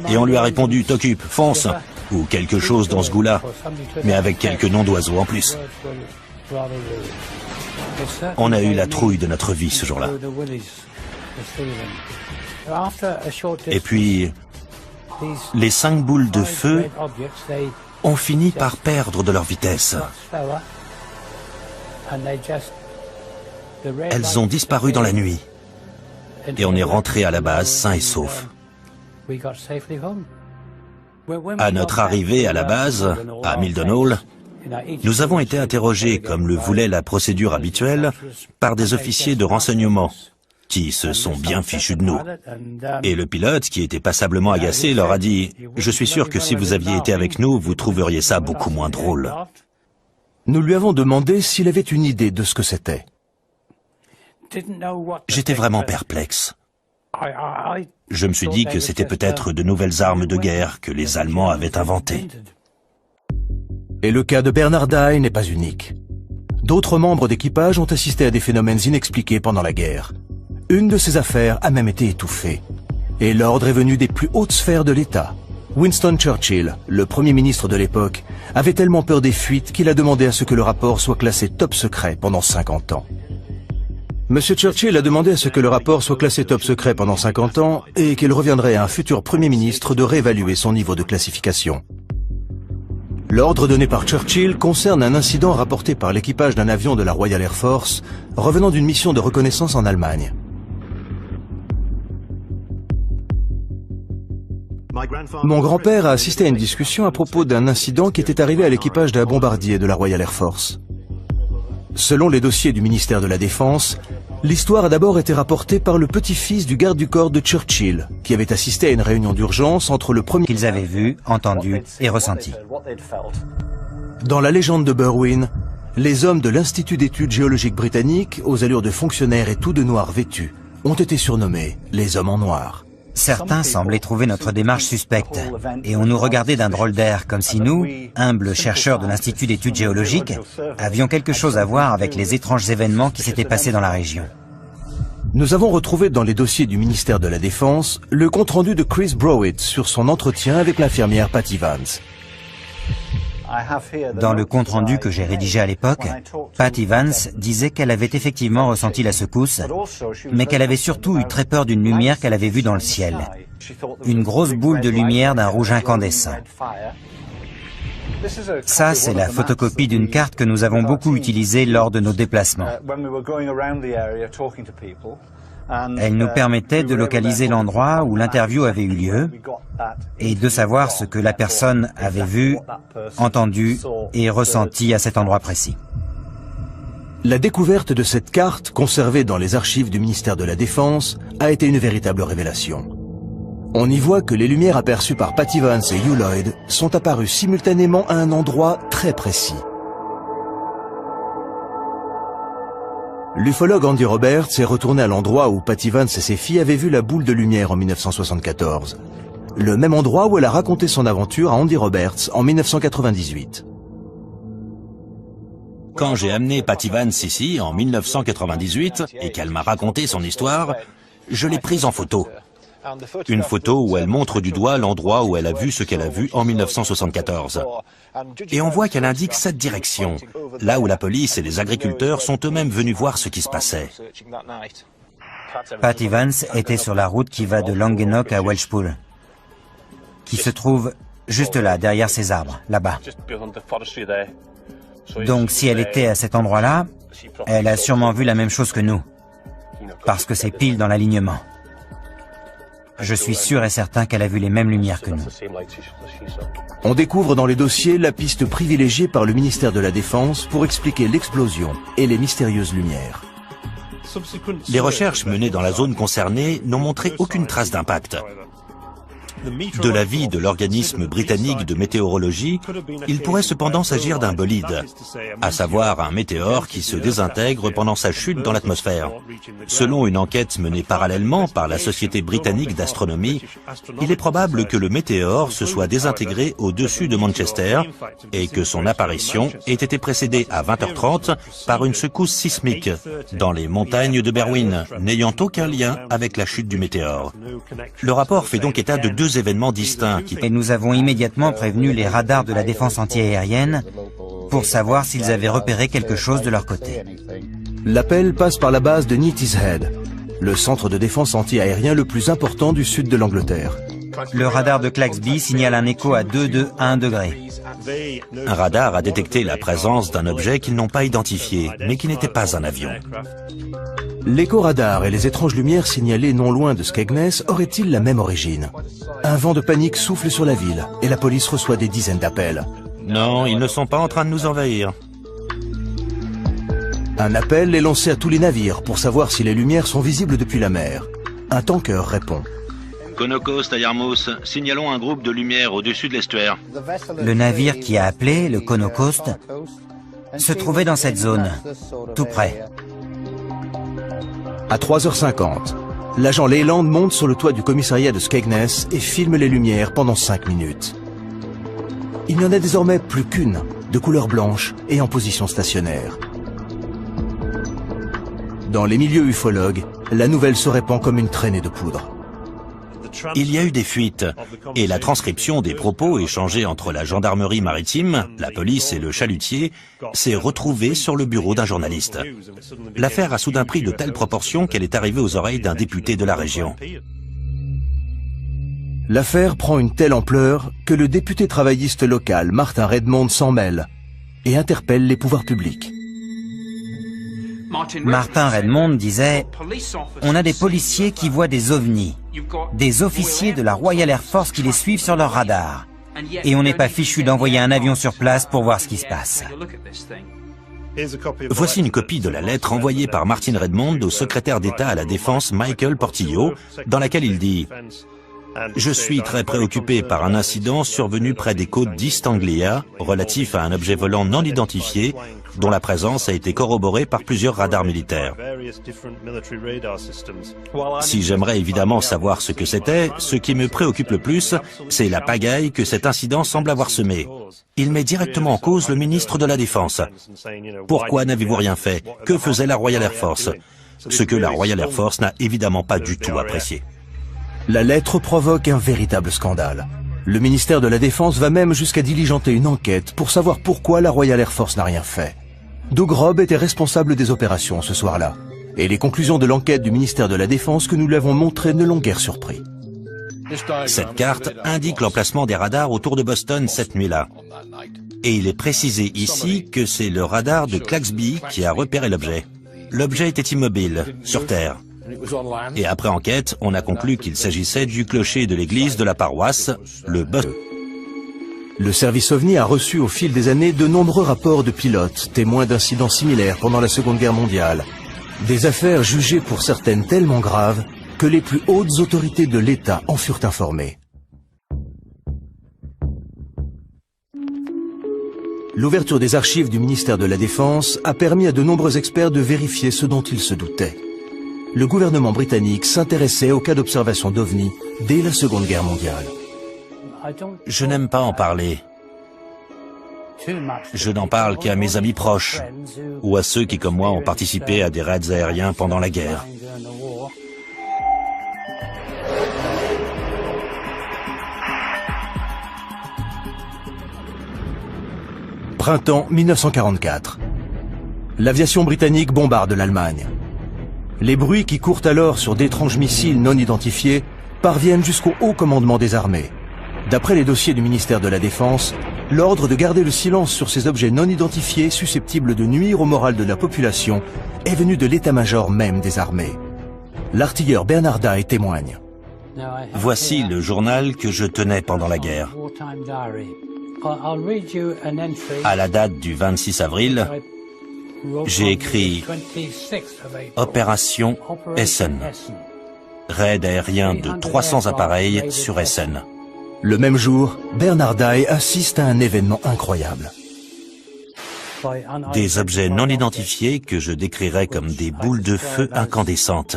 Et on lui a répondu « T'occupe, fonce !» ou quelque chose dans ce goût-là, mais avec quelques noms d'oiseaux en plus. On a eu la trouille de notre vie ce jour-là. Et puis, les 5 boules de feu ont fini par perdre de leur vitesse. Elles ont disparu dans la nuit. Et on est rentré à la base sain et sauf. À notre arrivée à la base, à Mildenhall, nous avons été interrogés, comme le voulait la procédure habituelle, par des officiers de renseignement, qui se sont bien fichus de nous. Et le pilote, qui était passablement agacé, leur a dit « Je suis sûr que si vous aviez été avec nous, vous trouveriez ça beaucoup moins drôle. » Nous lui avons demandé s'il avait une idée de ce que c'était. J'étais vraiment perplexe. Je me suis dit que c'était peut-être de nouvelles armes de guerre que les Allemands avaient inventées. Et le cas de Bernard Dye n'est pas unique. D'autres membres d'équipage ont assisté à des phénomènes inexpliqués pendant la guerre. Une de ces affaires a même été étouffée. Et l'ordre est venu des plus hautes sphères de l'État. Winston Churchill, le Premier ministre de l'époque, avait tellement peur des fuites qu'il a demandé à ce que le rapport soit classé top secret pendant 50 ans. Monsieur Churchill a demandé à ce que le rapport soit classé top secret pendant 50 ans et qu'il reviendrait à un futur Premier ministre de réévaluer son niveau de classification. L'ordre donné par Churchill concerne un incident rapporté par l'équipage d'un avion de la Royal Air Force revenant d'une mission de reconnaissance en Allemagne. Mon grand-père a assisté à une discussion à propos d'un incident qui était arrivé à l'équipage d'un bombardier de la Royal Air Force. Selon les dossiers du ministère de la Défense, l'histoire a d'abord été rapportée par le petit-fils du garde du corps de Churchill, qui avait assisté à une réunion d'urgence entre le premier... qu'ils avaient vu, entendu et ressenti. Dans la légende de Berwyn, les hommes de l'Institut d'études géologiques britanniques, aux allures de fonctionnaires et tout de noir vêtus, ont été surnommés les hommes en noir. Certains semblaient trouver notre démarche suspecte, et on nous regardait d'un drôle d'air, comme si nous, humbles chercheurs de l'Institut d'études géologiques, avions quelque chose à voir avec les étranges événements qui s'étaient passés dans la région. Nous avons retrouvé dans les dossiers du ministère de la Défense le compte-rendu de Chris Browett sur son entretien avec l'infirmière Patty Vance. Dans le compte-rendu que j'ai rédigé à l'époque, Patty Vance disait qu'elle avait effectivement ressenti la secousse, mais qu'elle avait surtout eu très peur d'une lumière qu'elle avait vue dans le ciel. Une grosse boule de lumière d'un rouge incandescent. Ça, c'est la photocopie d'une carte que nous avons beaucoup utilisée lors de nos déplacements. Elle nous permettait de localiser l'endroit où l'interview avait eu lieu et de savoir ce que la personne avait vu, entendu et ressenti à cet endroit précis. La découverte de cette carte, conservée dans les archives du ministère de la Défense, a été une véritable révélation. On y voit que les lumières aperçues par Patty Vance et Hugh Lloyd sont apparues simultanément à un endroit très précis. L'ufologue Andy Roberts est retourné à l'endroit où Patty Vance et ses filles avaient vu la boule de lumière en 1974. Le même endroit où elle a raconté son aventure à Andy Roberts en 1998. Quand j'ai amené Patty Vance ici, en 1998, et qu'elle m'a raconté son histoire, je l'ai prise en photo. Une photo où elle montre du doigt l'endroit où elle a vu ce qu'elle a vu en 1974. Et on voit qu'elle indique cette direction, là où la police et les agriculteurs sont eux-mêmes venus voir ce qui se passait. Patty Vance était sur la route qui va de Languenock à Welshpool, qui se trouve juste là, derrière ces arbres, là-bas. Donc si elle était à cet endroit-là, elle a sûrement vu la même chose que nous, parce que c'est pile dans l'alignement. Je suis sûr et certain qu'elle a vu les mêmes lumières que nous. On découvre dans les dossiers la piste privilégiée par le ministère de la Défense pour expliquer l'explosion et les mystérieuses lumières. Les recherches menées dans la zone concernée n'ont montré aucune trace d'impact. De l'avis de l'organisme britannique de météorologie, il pourrait cependant s'agir d'un bolide, à savoir un météore qui se désintègre pendant sa chute dans l'atmosphère. Selon une enquête menée parallèlement par la Société britannique d'astronomie, il est probable que le météore se soit désintégré au-dessus de Manchester et que son apparition ait été précédée à 20h30 par une secousse sismique dans les montagnes de Berwyn, n'ayant aucun lien avec la chute du météore. Le rapport fait donc état de deux événements distincts Et nous avons immédiatement prévenu les radars de la défense antiaérienne pour savoir s'ils avaient repéré quelque chose de leur côté. L'appel passe par la base de Neatishead, le centre de défense anti-aérien le plus important du sud de l'Angleterre. Le radar de Claxby signale un écho à 2,1 degrés. Un radar a détecté la présence d'un objet qu'ils n'ont pas identifié, mais qui n'était pas un avion. L'écho-radar et les étranges lumières signalées non loin de Skegness auraient-ils la même origine? Un vent de panique souffle sur la ville et la police reçoit des dizaines d'appels. Non, ils ne sont pas en train de nous envahir. Un appel est lancé à tous les navires pour savoir si les lumières sont visibles depuis la mer. Un tanker répond. Conocost à Yarmouth, signalons un groupe de lumière au-dessus de l'estuaire. Le navire qui a appelé, le Conocost, se trouvait dans cette zone, tout près. À 3h50, l'agent Leyland monte sur le toit du commissariat de Skegness et filme les lumières pendant 5 minutes. Il n'y en a désormais plus qu'une, de couleur blanche et en position stationnaire. Dans les milieux ufologues, la nouvelle se répand comme une traînée de poudre. Il y a eu des fuites, et la transcription des propos échangés entre la gendarmerie maritime, la police et le chalutier s'est retrouvée sur le bureau d'un journaliste. L'affaire a soudain pris de telles proportions qu'elle est arrivée aux oreilles d'un député de la région. L'affaire prend une telle ampleur que le député travailliste local, Martin Redmond, s'en mêle et interpelle les pouvoirs publics. Martin Redmond disait « On a des policiers qui voient des ovnis, des officiers de la Royal Air Force qui les suivent sur leur radar. Et on n'est pas fichu d'envoyer un avion sur place pour voir ce qui se passe. » Voici une copie de la lettre envoyée par Martin Redmond au secrétaire d'État à la Défense Michael Portillo, dans laquelle il dit « Je suis très préoccupé par un incident survenu près des côtes d'East Anglia, relatif à un objet volant non identifié, dont la présence a été corroborée par plusieurs radars militaires. Si j'aimerais évidemment savoir ce que c'était, ce qui me préoccupe le plus, c'est la pagaille que cet incident semble avoir semée. Il met directement en cause le ministre de la Défense. Pourquoi n'avez-vous rien fait? Que faisait la Royal Air Force? Ce que la Royal Air Force n'a évidemment pas du tout apprécié. La lettre provoque un véritable scandale. Le ministère de la Défense va même jusqu'à diligenter une enquête pour savoir pourquoi la Royal Air Force n'a rien fait. Doug Robb était responsable des opérations ce soir-là, et les conclusions de l'enquête du ministère de la Défense que nous lui avons montrées ne l'ont guère surpris. Cette carte indique l'emplacement des radars autour de Boston cette nuit-là. Et il est précisé ici que c'est le radar de Claxby qui a repéré l'objet. L'objet était immobile, sur Terre. Et après enquête, on a conclu qu'il s'agissait du clocher de l'église de la paroisse, le Boston. Le service OVNI a reçu au fil des années de nombreux rapports de pilotes, témoins d'incidents similaires pendant la Seconde Guerre mondiale. Des affaires jugées pour certaines tellement graves que les plus hautes autorités de l'État en furent informées. L'ouverture des archives du ministère de la Défense a permis à de nombreux experts de vérifier ce dont ils se doutaient. Le gouvernement britannique s'intéressait aux cas d'observation d'OVNI dès la Seconde Guerre mondiale. Je n'aime pas en parler. Je n'en parle qu'à mes amis proches, ou à ceux qui, comme moi, ont participé à des raids aériens pendant la guerre. Printemps 1944. L'aviation britannique bombarde l'Allemagne. Les bruits qui courent alors sur d'étranges missiles non identifiés parviennent jusqu'au haut commandement des armées. D'après les dossiers du ministère de la Défense, l'ordre de garder le silence sur ces objets non identifiés susceptibles de nuire au moral de la population est venu de l'état-major même des armées. L'artilleur Bernard Day témoigne. Voici le journal que je tenais pendant la guerre. À la date du 26 avril, j'ai écrit « Opération Essen ». Raid aérien de 300 appareils sur Essen. Le même jour, Bernard Dye assiste à un événement incroyable. Des objets non identifiés que je décrirais comme des boules de feu incandescentes.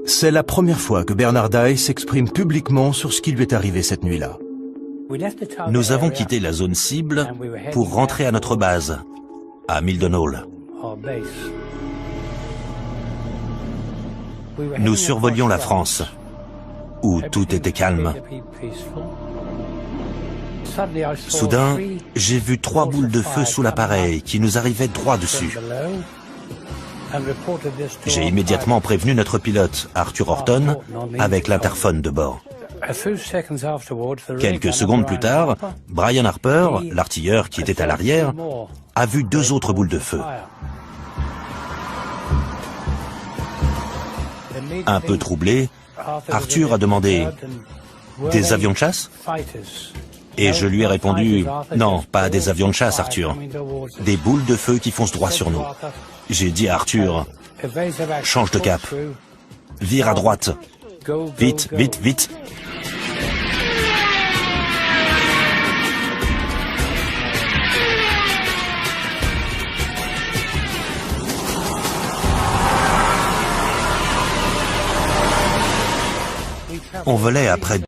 C'est la première fois que Bernard Dye s'exprime publiquement sur ce qui lui est arrivé cette nuit-là. Nous avons quitté la zone cible pour rentrer à notre base, à Milldon Hall. Nous survolions la France, où tout était calme. Soudain, j'ai vu 3 boules de feu sous l'appareil qui nous arrivaient droit dessus. J'ai immédiatement prévenu notre pilote, Arthur Horton, avec l'interphone de bord. Quelques secondes plus tard, Brian Harper, l'artilleur qui était à l'arrière, a vu 2 autres boules de feu. Un peu troublé, Arthur a demandé « Des avions de chasse ?» Et je lui ai répondu « Non, pas des avions de chasse, Arthur. Des boules de feu qui foncent droit sur nous. » J'ai dit à Arthur « Change de cap. Vire à droite. Vite, vite, vite. » On volait après